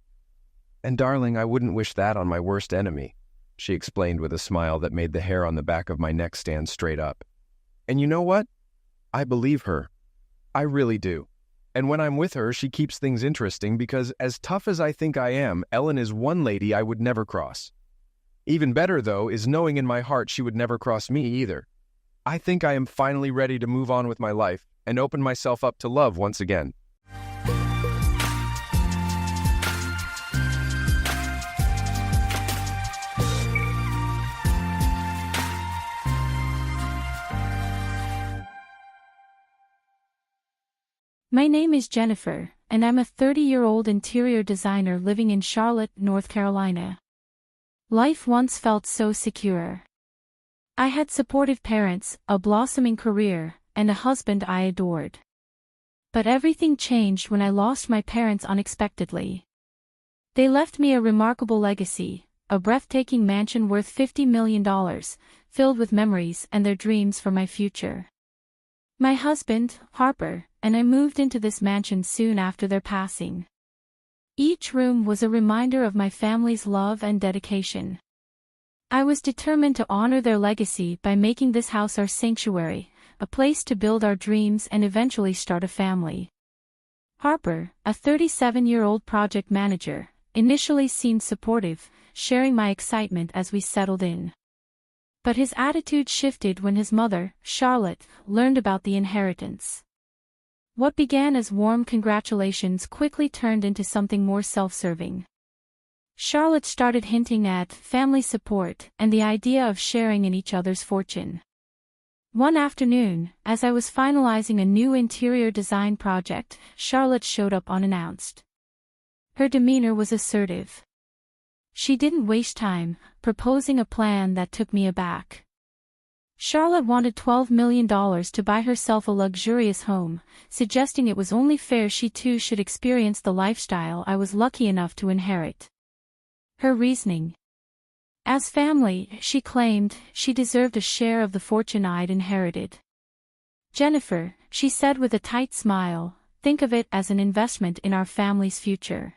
And darling, I wouldn't wish that on my worst enemy, she explained with a smile that made the hair on the back of my neck stand straight up. And you know what? I believe her. I really do. And when I'm with her, she keeps things interesting because as tough as I think I am, Ellen is one lady I would never cross. Even better, though, is knowing in my heart she would never cross me either. I think I am finally ready to move on with my life and open myself up to love once again. My name is Jennifer, and I'm a 30-year-old interior designer living in Charlotte, North Carolina. Life once felt so secure. I had supportive parents, a blossoming career, and a husband I adored. But everything changed when I lost my parents unexpectedly. They left me a remarkable legacy, a breathtaking mansion worth $50 million, filled with memories and their dreams for my future. My husband, Harper, and I moved into this mansion soon after their passing. Each room was a reminder of my family's love and dedication. I was determined to honor their legacy by making this house our sanctuary, a place to build our dreams and eventually start a family. Harper, a 37-year-old project manager, initially seemed supportive, sharing my excitement as we settled in. But his attitude shifted when his mother, Charlotte, learned about the inheritance. What began as warm congratulations quickly turned into something more self-serving. Charlotte started hinting at family support and the idea of sharing in each other's fortune. One afternoon, as I was finalizing a new interior design project, Charlotte showed up unannounced. Her demeanor was assertive. She didn't waste time, proposing a plan that took me aback. Charlotte wanted $12 million to buy herself a luxurious home, suggesting it was only fair she too should experience the lifestyle I was lucky enough to inherit. Her reasoning: as family, she claimed, she deserved a share of the fortune I'd inherited. Jennifer, she said with a tight smile, think of it as an investment in our family's future.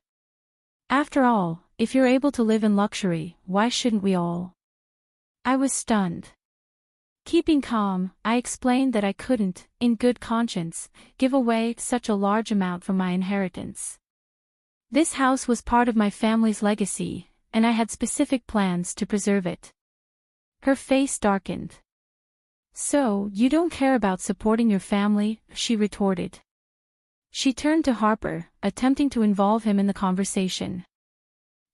After all, if you're able to live in luxury, why shouldn't we all? I was stunned. Keeping calm, I explained that I couldn't, in good conscience, give away such a large amount from my inheritance. This house was part of my family's legacy, and I had specific plans to preserve it. Her face darkened. So, you don't care about supporting your family? She retorted. She turned to Harper, attempting to involve him in the conversation.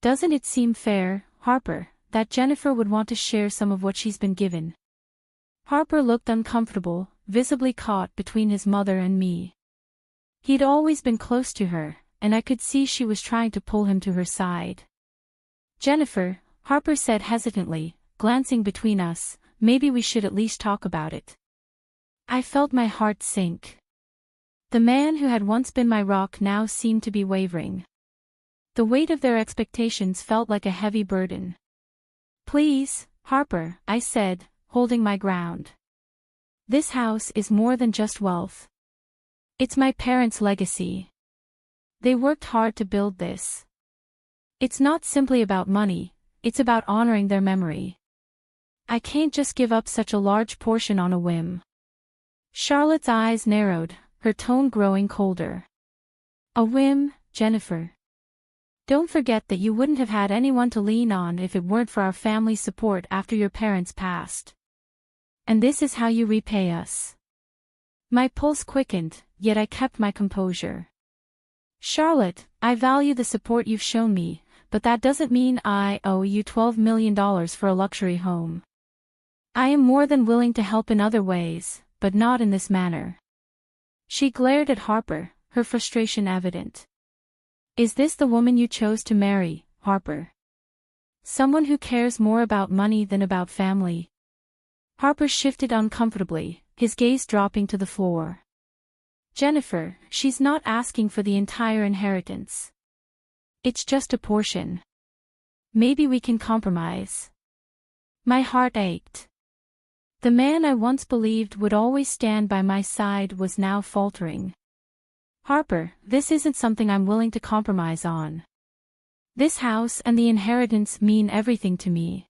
Doesn't it seem fair, Harper, that Jennifer would want to share some of what she's been given? Harper looked uncomfortable, visibly caught between his mother and me. He'd always been close to her, and I could see she was trying to pull him to her side. Jennifer, Harper said hesitantly, glancing between us, maybe we should at least talk about it. I felt my heart sink. The man who had once been my rock now seemed to be wavering. The weight of their expectations felt like a heavy burden. Please, Harper, I said, holding my ground. This house is more than just wealth. It's my parents' legacy. They worked hard to build this. It's not simply about money, it's about honoring their memory. I can't just give up such a large portion on a whim. Charlotte's eyes narrowed, her tone growing colder. A whim, Jennifer. Don't forget that you wouldn't have had anyone to lean on if it weren't for our family's support after your parents passed. And this is how you repay us. My pulse quickened, yet I kept my composure. Charlotte, I value the support you've shown me, but that doesn't mean I owe you $12 million for a luxury home. I am more than willing to help in other ways, but not in this manner. She glared at Harper, her frustration evident. Is this the woman you chose to marry, Harper? Someone who cares more about money than about family? Harper shifted uncomfortably, his gaze dropping to the floor. Jennifer, she's not asking for the entire inheritance. It's just a portion. Maybe we can compromise. My heart ached. The man I once believed would always stand by my side was now faltering. Harper, this isn't something I'm willing to compromise on. This house and the inheritance mean everything to me.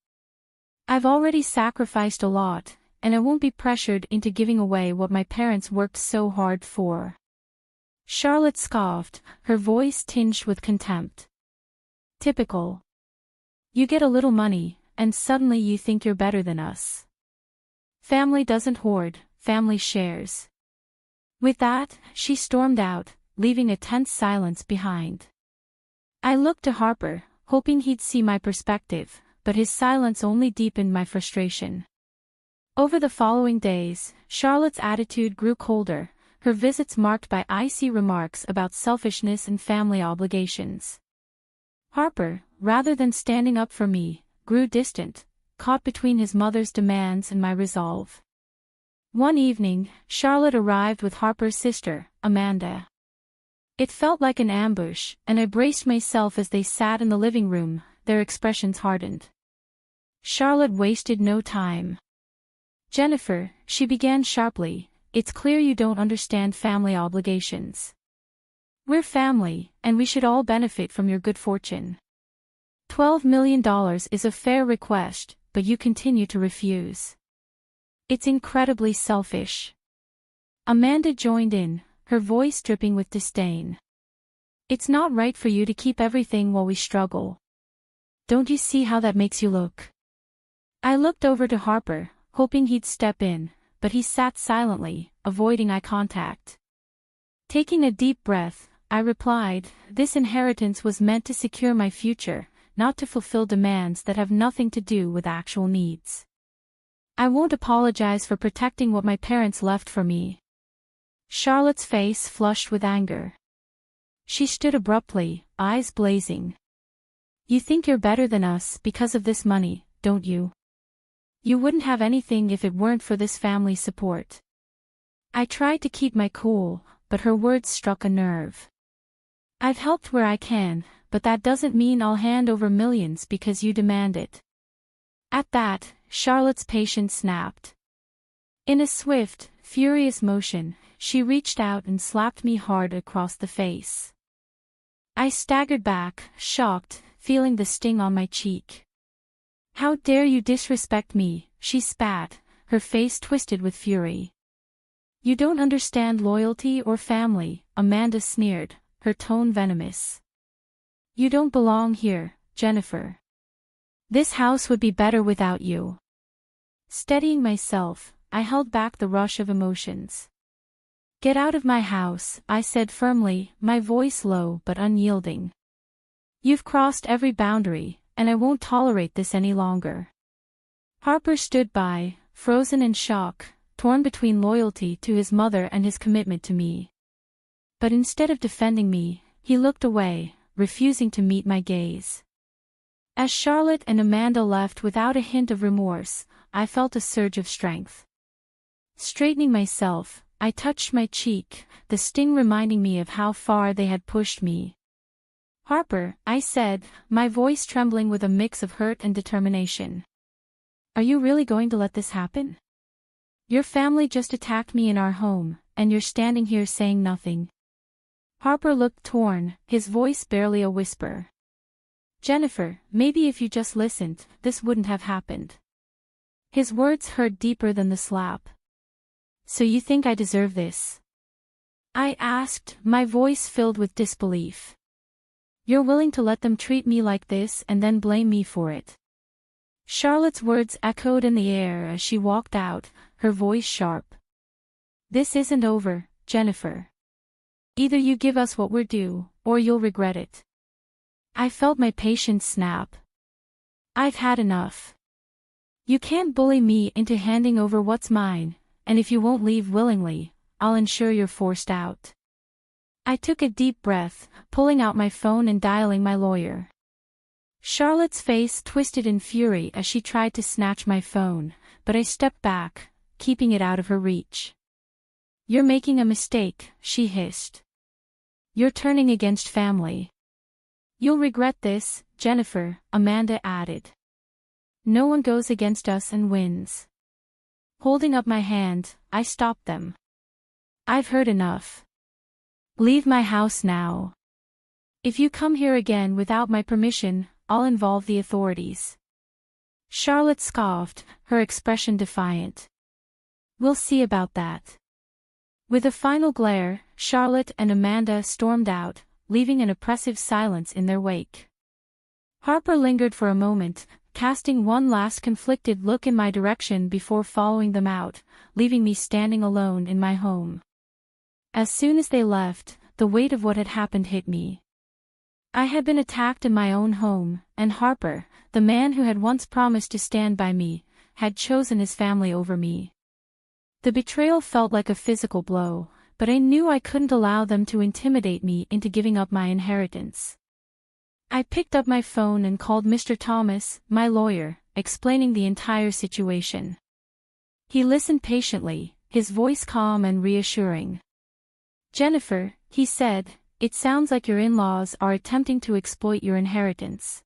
I've already sacrificed a lot, and I won't be pressured into giving away what my parents worked so hard for. Charlotte scoffed, her voice tinged with contempt. Typical. You get a little money, and suddenly you think you're better than us. Family doesn't hoard, family shares. With that, she stormed out, leaving a tense silence behind. I looked to Harper, hoping he'd see my perspective, but his silence only deepened my frustration. Over the following days, Charlotte's attitude grew colder, her visits marked by icy remarks about selfishness and family obligations. Harper, rather than standing up for me, grew distant, caught between his mother's demands and my resolve. One evening, Charlotte arrived with Harper's sister, Amanda. It felt like an ambush, and I braced myself as they sat in the living room, their expressions hardened. Charlotte wasted no time. Jennifer, she began sharply, it's clear you don't understand family obligations. We're family, and we should all benefit from your good fortune. $12 million is a fair request, but you continue to refuse. It's incredibly selfish. Amanda joined in, her voice dripping with disdain. It's not right for you to keep everything while we struggle. Don't you see how that makes you look? I looked over to Harper, hoping he'd step in, but he sat silently, avoiding eye contact. Taking a deep breath, I replied, this inheritance was meant to secure my future, not to fulfill demands that have nothing to do with actual needs. I won't apologize for protecting what my parents left for me. Charlotte's face flushed with anger. She stood abruptly, eyes blazing. You think you're better than us because of this money, don't you? You wouldn't have anything if it weren't for this family support. I tried to keep my cool, but her words struck a nerve. I've helped where I can, but that doesn't mean I'll hand over millions because you demand it. At that, Charlotte's patience snapped. In a swift, furious motion, she reached out and slapped me hard across the face. I staggered back, shocked, feeling the sting on my cheek. How dare you disrespect me, she spat, her face twisted with fury. You don't understand loyalty or family, Amanda sneered, her tone venomous. You don't belong here, Jennifer. This house would be better without you. Steadying myself, I held back the rush of emotions. Get out of my house, I said firmly, my voice low but unyielding. You've crossed every boundary, and I won't tolerate this any longer. Harper stood by, frozen in shock, torn between loyalty to his mother and his commitment to me. But instead of defending me, he looked away, refusing to meet my gaze. As Charlotte and Amanda left without a hint of remorse, I felt a surge of strength. Straightening myself, I touched my cheek, the sting reminding me of how far they had pushed me. Harper, I said, my voice trembling with a mix of hurt and determination. Are you really going to let this happen? Your family just attacked me in our home, and you're standing here saying nothing. Harper looked torn, his voice barely a whisper. Jennifer, maybe if you just listened, this wouldn't have happened. His words hurt deeper than the slap. So you think I deserve this? I asked, my voice filled with disbelief. You're willing to let them treat me like this and then blame me for it. Charlotte's words echoed in the air as she walked out, her voice sharp. This isn't over, Jennifer. Either you give us what we're due, or you'll regret it. I felt my patience snap. I've had enough. You can't bully me into handing over what's mine, and if you won't leave willingly, I'll ensure you're forced out. I took a deep breath, pulling out my phone and dialing my lawyer. Charlotte's face twisted in fury as she tried to snatch my phone, but I stepped back, keeping it out of her reach. You're making a mistake, she hissed. You're turning against family. You'll regret this, Jennifer, Amanda added. No one goes against us and wins. Holding up my hand, I stopped them. I've heard enough. Leave my house now. If you come here again without my permission, I'll involve the authorities. Charlotte scoffed, her expression defiant. We'll see about that. With a final glare, Charlotte and Amanda stormed out, leaving an oppressive silence in their wake. Harper lingered for a moment, casting one last conflicted look in my direction before following them out, leaving me standing alone in my home. As soon as they left, the weight of what had happened hit me. I had been attacked in my own home, and Harper, the man who had once promised to stand by me, had chosen his family over me. The betrayal felt like a physical blow, but I knew I couldn't allow them to intimidate me into giving up my inheritance. I picked up my phone and called Mr. Thomas, my lawyer, explaining the entire situation. He listened patiently, his voice calm and reassuring. Jennifer, he said, it sounds like your in-laws are attempting to exploit your inheritance.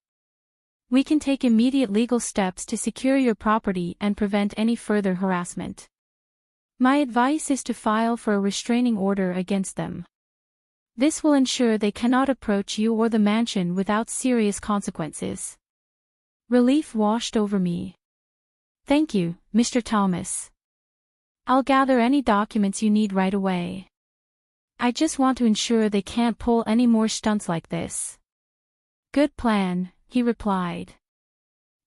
We can take immediate legal steps to secure your property and prevent any further harassment. My advice is to file for a restraining order against them. This will ensure they cannot approach you or the mansion without serious consequences. Relief washed over me. Thank you, Mr. Thomas. I'll gather any documents you need right away. I just want to ensure they can't pull any more stunts like this. Good plan, he replied.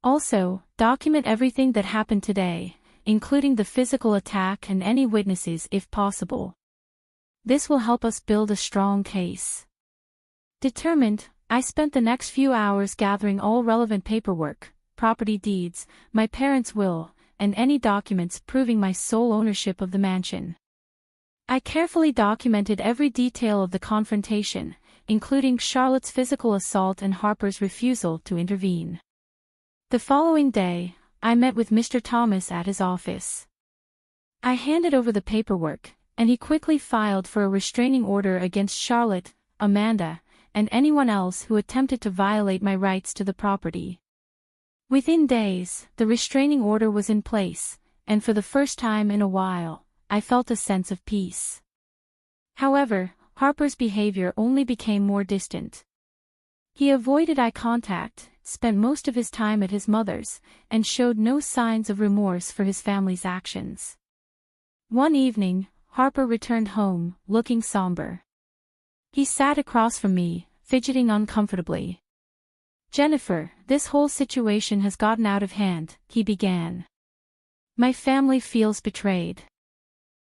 Also, document everything that happened today, including the physical attack and any witnesses if possible. This will help us build a strong case. Determined, I spent the next few hours gathering all relevant paperwork, property deeds, my parents' will, and any documents proving my sole ownership of the mansion. I carefully documented every detail of the confrontation, including Charlotte's physical assault and Harper's refusal to intervene. The following day, I met with Mr. Thomas at his office. I handed over the paperwork, and he quickly filed for a restraining order against Charlotte, Amanda, and anyone else who attempted to violate my rights to the property. Within days, the restraining order was in place, and for the first time in a while, I felt a sense of peace. However, Harper's behavior only became more distant. He avoided eye contact, spent most of his time at his mother's, and showed no signs of remorse for his family's actions. One evening, Harper returned home, looking somber. He sat across from me, fidgeting uncomfortably. Jennifer, this whole situation has gotten out of hand, he began. My family feels betrayed.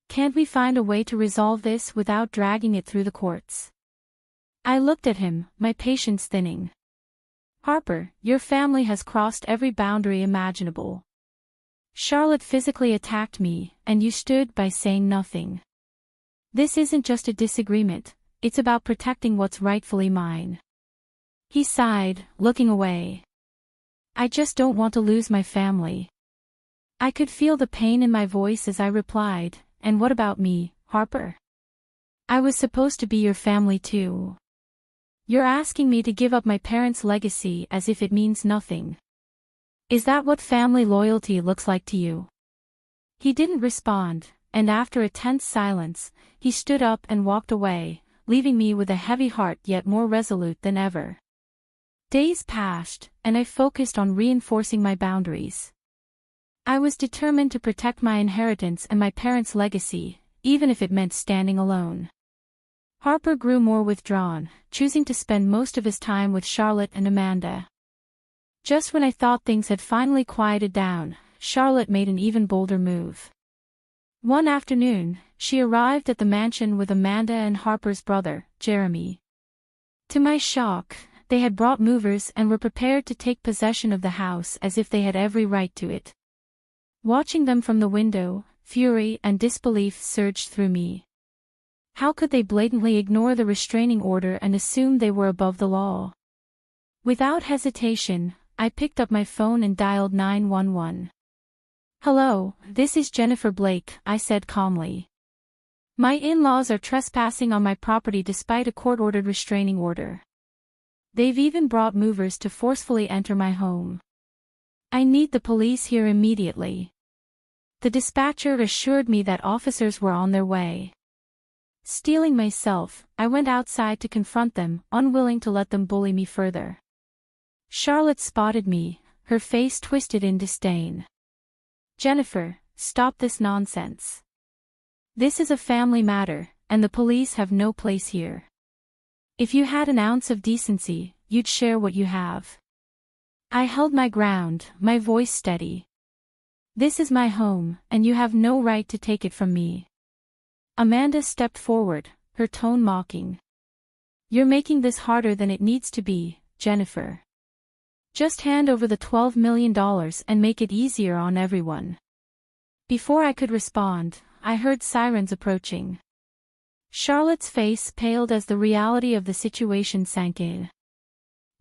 Can't we find a way to resolve this without dragging it through the courts? I looked at him, my patience thinning. Harper, your family has crossed every boundary imaginable. Charlotte physically attacked me, and you stood by saying nothing. This isn't just a disagreement, it's about protecting what's rightfully mine. He sighed, looking away. I just don't want to lose my family. I could feel the pain in my voice as I replied, and what about me, Harper? I was supposed to be your family too. You're asking me to give up my parents' legacy as if it means nothing. Is that what family loyalty looks like to you? He didn't respond, and after a tense silence, he stood up and walked away, leaving me with a heavy heart yet more resolute than ever. Days passed, and I focused on reinforcing my boundaries. I was determined to protect my inheritance and my parents' legacy, even if it meant standing alone. Harper grew more withdrawn, choosing to spend most of his time with Charlotte and Amanda. Just when I thought things had finally quieted down, Charlotte made an even bolder move. One afternoon, she arrived at the mansion with Amanda and Harper's brother, Jeremy. To my shock, they had brought movers and were prepared to take possession of the house as if they had every right to it. Watching them from the window, fury and disbelief surged through me. How could they blatantly ignore the restraining order and assume they were above the law? Without hesitation, I picked up my phone and dialed 911. Hello, this is Jennifer Blake, I said calmly. My in-laws are trespassing on my property despite a court-ordered restraining order. They've even brought movers to forcefully enter my home. I need the police here immediately. The dispatcher assured me that officers were on their way. Steeling myself, I went outside to confront them, unwilling to let them bully me further. Charlotte spotted me, her face twisted in disdain. "Jennifer, stop this nonsense. This is a family matter, and the police have no place here. If you had an ounce of decency, you'd share what you have." I held my ground, my voice steady. "This is my home, and you have no right to take it from me." Amanda stepped forward, her tone mocking. "You're making this harder than it needs to be, Jennifer. Just hand over the $12 million and make it easier on everyone." Before I could respond, I heard sirens approaching. Charlotte's face paled as the reality of the situation sank in.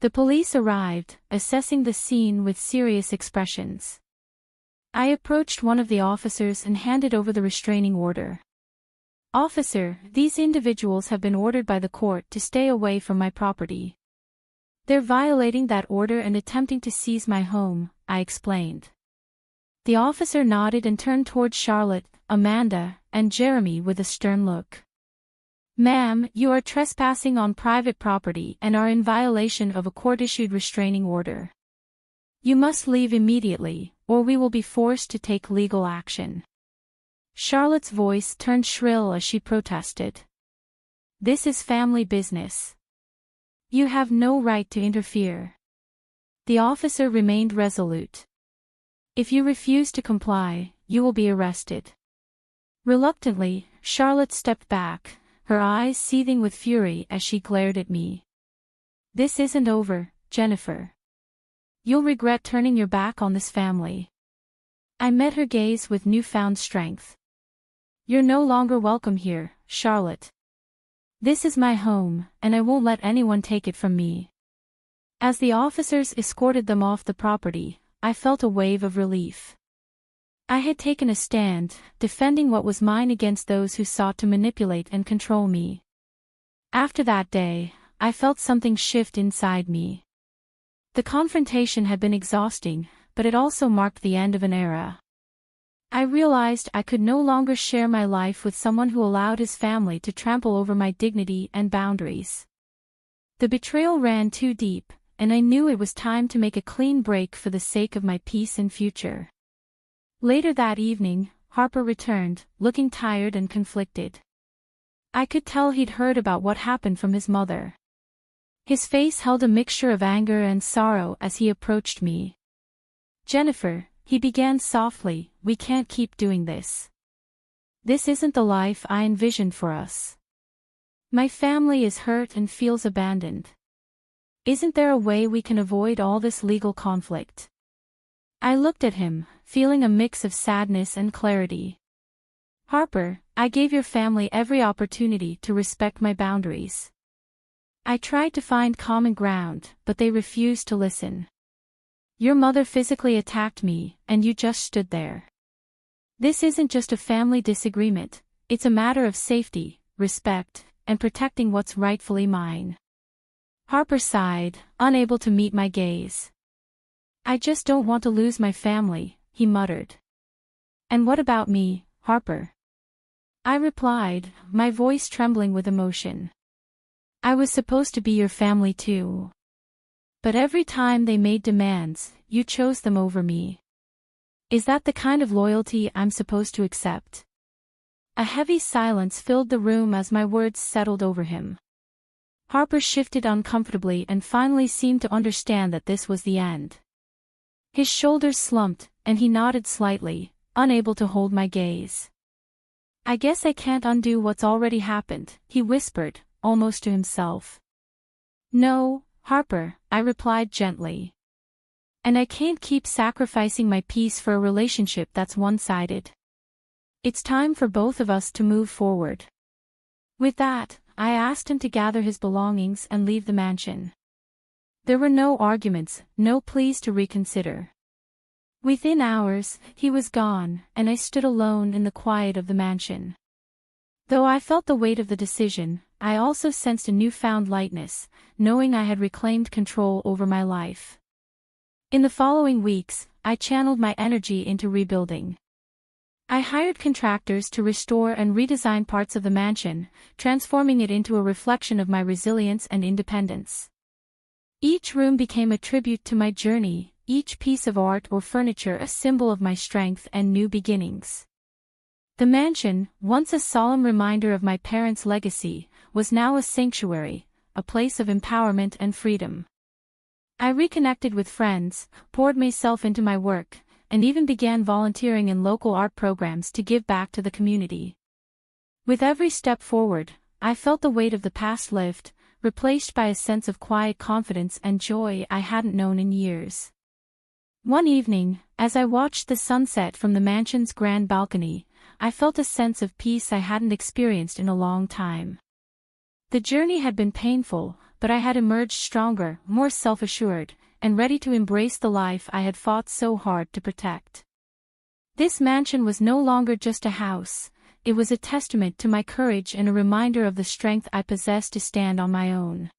The police arrived, assessing the scene with serious expressions. I approached one of the officers and handed over the restraining order. "Officer, these individuals have been ordered by the court to stay away from my property. They're violating that order and attempting to seize my home," I explained. The officer nodded and turned towards Charlotte, Amanda, and Jeremy with a stern look. "Ma'am, you are trespassing on private property and are in violation of a court-issued restraining order. You must leave immediately, or we will be forced to take legal action." Charlotte's voice turned shrill as she protested. "This is family business. You have no right to interfere." The officer remained resolute. "If you refuse to comply, you will be arrested." Reluctantly, Charlotte stepped back, her eyes seething with fury as she glared at me. "This isn't over, Jennifer. You'll regret turning your back on this family." I met her gaze with newfound strength. "You're no longer welcome here, Charlotte. This is my home, and I won't let anyone take it from me." As the officers escorted them off the property, I felt a wave of relief. I had taken a stand, defending what was mine against those who sought to manipulate and control me. After that day, I felt something shift inside me. The confrontation had been exhausting, but it also marked the end of an era. I realized I could no longer share my life with someone who allowed his family to trample over my dignity and boundaries. The betrayal ran too deep, and I knew it was time to make a clean break for the sake of my peace and future. Later that evening, Harper returned, looking tired and conflicted. I could tell he'd heard about what happened from his mother. His face held a mixture of anger and sorrow as he approached me. "Jennifer," he began softly, "we can't keep doing this. This isn't the life I envisioned for us. My family is hurt and feels abandoned. Isn't there a way we can avoid all this legal conflict?" I looked at him, feeling a mix of sadness and clarity. "Harper, I gave your family every opportunity to respect my boundaries. I tried to find common ground, but they refused to listen. Your mother physically attacked me, and you just stood there. This isn't just a family disagreement, it's a matter of safety, respect, and protecting what's rightfully mine." Harper sighed, unable to meet my gaze. "I just don't want to lose my family," he muttered. "And what about me, Harper?" I replied, my voice trembling with emotion. "I was supposed to be your family too. But every time they made demands, you chose them over me. Is that the kind of loyalty I'm supposed to accept?" A heavy silence filled the room as my words settled over him. Harper shifted uncomfortably and finally seemed to understand that this was the end. His shoulders slumped, and he nodded slightly, unable to hold my gaze. "I guess I can't undo what's already happened," he whispered, almost to himself. "No, Harper," I replied gently. "And I can't keep sacrificing my peace for a relationship that's one-sided. It's time for both of us to move forward." With that, I asked him to gather his belongings and leave the mansion. There were no arguments, no pleas to reconsider. Within hours, he was gone, and I stood alone in the quiet of the mansion. Though I felt the weight of the decision, I also sensed a newfound lightness, knowing I had reclaimed control over my life. In the following weeks, I channeled my energy into rebuilding. I hired contractors to restore and redesign parts of the mansion, transforming it into a reflection of my resilience and independence. Each room became a tribute to my journey, each piece of art or furniture a symbol of my strength and new beginnings. The mansion, once a solemn reminder of my parents' legacy, was now a sanctuary, a place of empowerment and freedom. I reconnected with friends, poured myself into my work, and even began volunteering in local art programs to give back to the community. With every step forward, I felt the weight of the past lift, replaced by a sense of quiet confidence and joy I hadn't known in years. One evening, as I watched the sunset from the mansion's grand balcony, I felt a sense of peace I hadn't experienced in a long time. The journey had been painful, but I had emerged stronger, more self-assured, and ready to embrace the life I had fought so hard to protect. This mansion was no longer just a house, it was a testament to my courage and a reminder of the strength I possessed to stand on my own.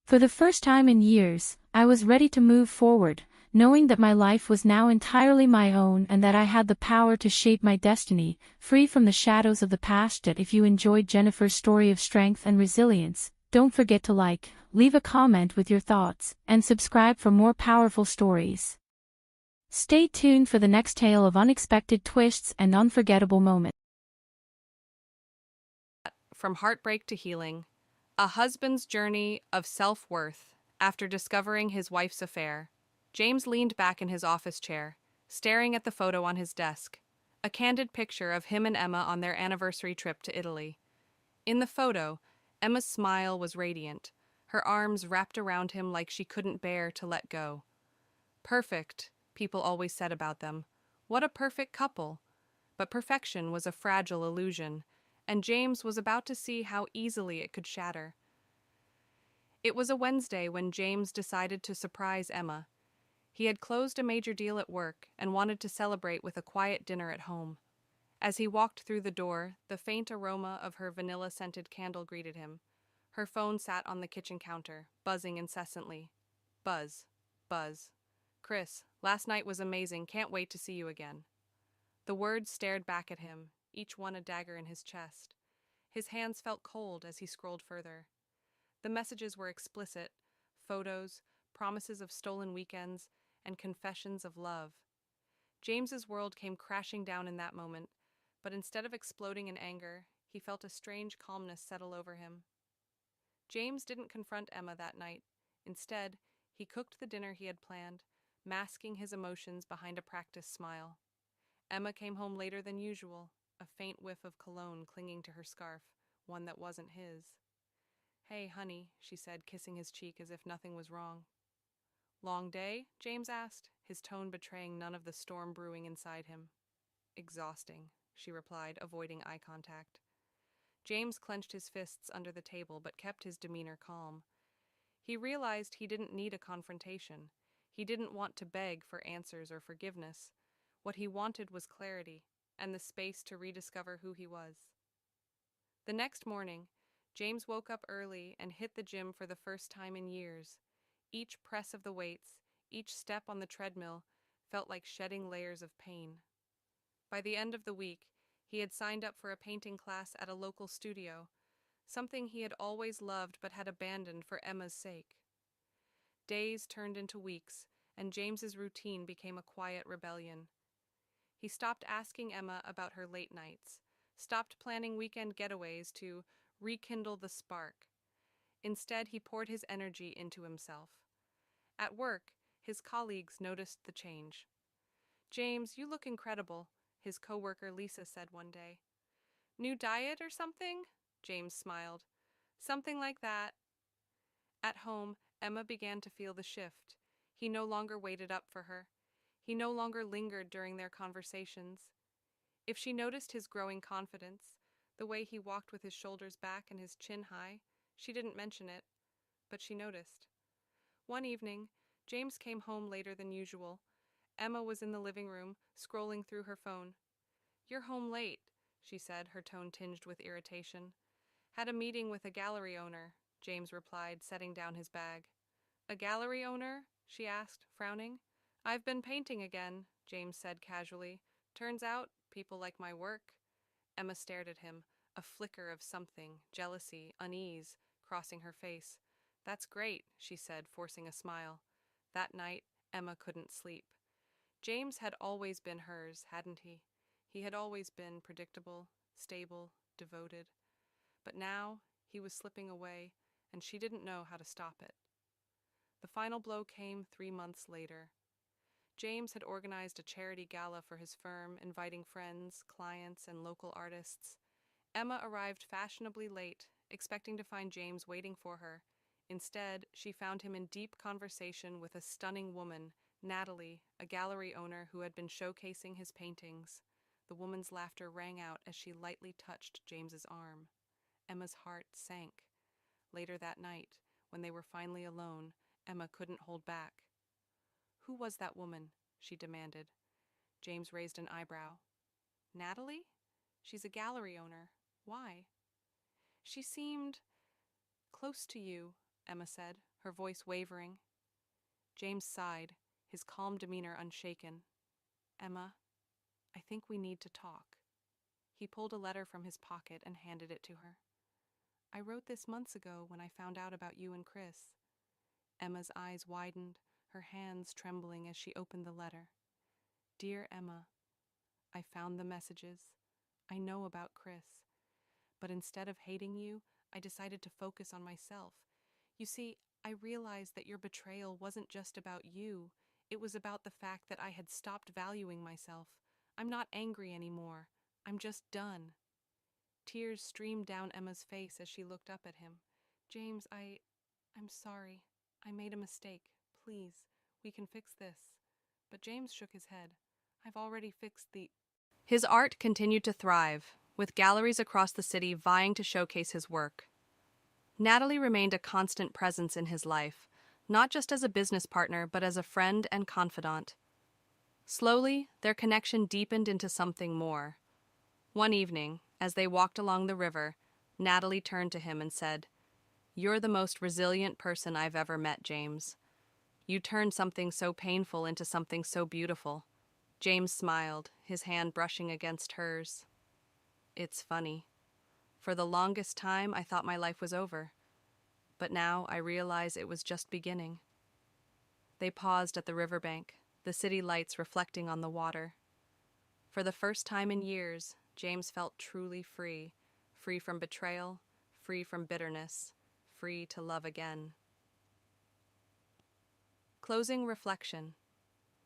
For the first time in years, I was ready to move forward, knowing that my life was now entirely my own and that I had the power to shape my destiny, free from the shadows of the past. If you enjoyed Jennifer's story of strength and resilience, don't forget to like, leave a comment with your thoughts, and subscribe for more powerful stories. Stay tuned for the next tale of unexpected twists and unforgettable moments. From heartbreak to healing, a husband's journey of self-worth after discovering his wife's affair. James leaned back in his office chair, staring at the photo on his desk, a candid picture of him and Emma on their anniversary trip to Italy. In the photo, Emma's smile was radiant, her arms wrapped around him like she couldn't bear to let go. Perfect, people always said about them. What a perfect couple! But perfection was a fragile illusion, and James was about to see how easily it could shatter. It was a Wednesday when James decided to surprise Emma. He had closed a major deal at work and wanted to celebrate with a quiet dinner at home. As he walked through the door, the faint aroma of her vanilla-scented candle greeted him. Her phone sat on the kitchen counter, buzzing incessantly. Buzz. Buzz. Chris, last night was amazing, can't wait to see you again. The words stared back at him, each one a dagger in his chest. His hands felt cold as he scrolled further. The messages were explicit: photos, promises of stolen weekends, and confessions of love. James's world came crashing down in that moment, but instead of exploding in anger, he felt a strange calmness settle over him. James didn't confront Emma that night. Instead, he cooked the dinner he had planned, masking his emotions behind a practiced smile. Emma came home later than usual, a faint whiff of cologne clinging to her scarf, one that wasn't his. "Hey, honey," she said, kissing his cheek as if nothing was wrong. "Long day?" James asked, his tone betraying none of the storm brewing inside him. "Exhausting," she replied, avoiding eye contact. James clenched his fists under the table but kept his demeanor calm. He realized he didn't need a confrontation. He didn't want to beg for answers or forgiveness. What he wanted was clarity, and the space to rediscover who he was. The next morning, James woke up early and hit the gym for the first time in years. Each press of the weights, each step on the treadmill, felt like shedding layers of pain. By the end of the week, he had signed up for a painting class at a local studio, something he had always loved but had abandoned for Emma's sake. Days turned into weeks, and James's routine became a quiet rebellion. He stopped asking Emma about her late nights, stopped planning weekend getaways to rekindle the spark. Instead, he poured his energy into himself. At work, his colleagues noticed the change. "James, you look incredible," his coworker Lisa said one day. "New diet or something?" James smiled. "Something like that." At home, Emma began to feel the shift. He no longer waited up for her. He no longer lingered during their conversations. If she noticed his growing confidence, the way he walked with his shoulders back and his chin high, she didn't mention it, but she noticed. One evening, James came home later than usual. Emma was in the living room, scrolling through her phone. "You're home late," she said, her tone tinged with irritation. Had a meeting with a gallery owner, James replied, setting down his bag. A gallery owner? She asked, frowning. I've been painting again, James said casually. Turns out, people like my work. Emma stared at him, a flicker of something, jealousy, unease, crossing her face. That's great, she said, forcing a smile. That night, Emma couldn't sleep. James had always been hers, hadn't he? He had always been predictable, stable, devoted. But now, he was slipping away, and she didn't know how to stop it. The final blow came 3 months later. James had organized a charity gala for his firm, inviting friends, clients, and local artists. Emma arrived fashionably late, expecting to find James waiting for her. Instead, she found him in deep conversation with a stunning woman, Natalie, a gallery owner who had been showcasing his paintings. The woman's laughter rang out as she lightly touched James's arm. Emma's heart sank. Later that night, when they were finally alone, Emma couldn't hold back. Who was that woman? She demanded. James raised an eyebrow. Natalie? She's a gallery owner. Why? She seemed close to you, Emma said, her voice wavering. James sighed, his calm demeanor unshaken. Emma, I think we need to talk. He pulled a letter from his pocket and handed it to her. I wrote this months ago when I found out about you and Chris. Emma's eyes widened, her hands trembling as she opened the letter. Dear Emma, I found the messages. I know about Chris. But instead of hating you, I decided to focus on myself. You see, I realized that your betrayal wasn't just about you. It was about the fact that I had stopped valuing myself. I'm not angry anymore. I'm just done. Tears streamed down Emma's face as she looked up at him. James, I'm sorry. I made a mistake. Please, we can fix this. But James shook his head. I've already fixed the... His art continued to thrive, with galleries across the city vying to showcase his work. Natalie remained a constant presence in his life, not just as a business partner, but as a friend and confidant. Slowly, their connection deepened into something more. One evening, as they walked along the river, Natalie turned to him and said, You're the most resilient person I've ever met, James. You turned something so painful into something so beautiful. James smiled, his hand brushing against hers. It's funny. For the longest time, I thought my life was over. But now I realize it was just beginning. They paused at the riverbank, the city lights reflecting on the water. For the first time in years, James felt truly free, free from betrayal, free from bitterness, free to love again. Closing reflection.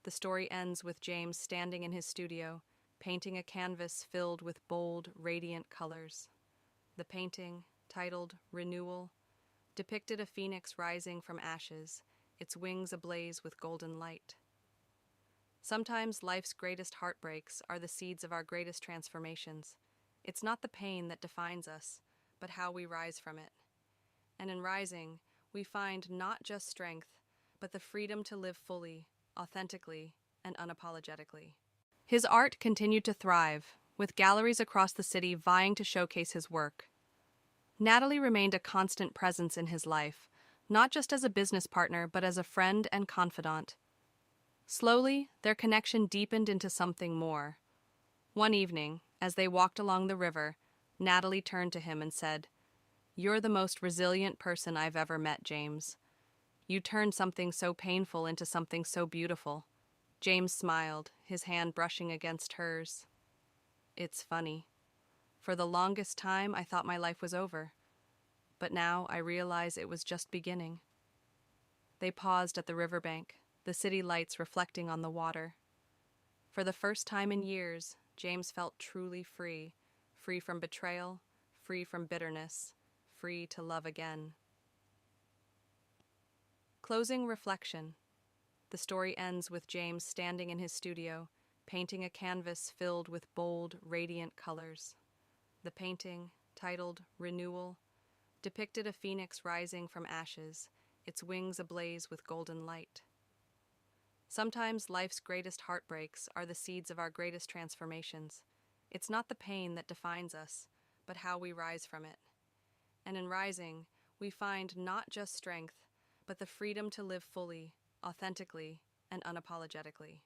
The story ends with James standing in his studio, painting a canvas filled with bold, radiant colors. The painting, titled Renewal, depicted a phoenix rising from ashes, its wings ablaze with golden light. Sometimes life's greatest heartbreaks are the seeds of our greatest transformations. It's not the pain that defines us, but how we rise from it. And in rising, we find not just strength, but the freedom to live fully, authentically, and unapologetically. His art continued to thrive, with galleries across the city vying to showcase his work. Natalie remained a constant presence in his life, not just as a business partner, but as a friend and confidant. Slowly, their connection deepened into something more. One evening, as they walked along the river, Natalie turned to him and said, You're the most resilient person I've ever met, James. You turned something so painful into something so beautiful. James smiled, his hand brushing against hers. It's funny. For the longest time, I thought my life was over. But now I realize it was just beginning. They paused at the riverbank, the city lights reflecting on the water. For the first time in years, James felt truly free, free from betrayal, free from bitterness, free to love again. Closing reflection. The story ends with James standing in his studio, painting a canvas filled with bold, radiant colors. The painting, titled Renewal, depicted a phoenix rising from ashes, its wings ablaze with golden light. Sometimes life's greatest heartbreaks are the seeds of our greatest transformations. It's not the pain that defines us, but how we rise from it. And in rising, we find not just strength, but the freedom to live fully, authentically, and unapologetically.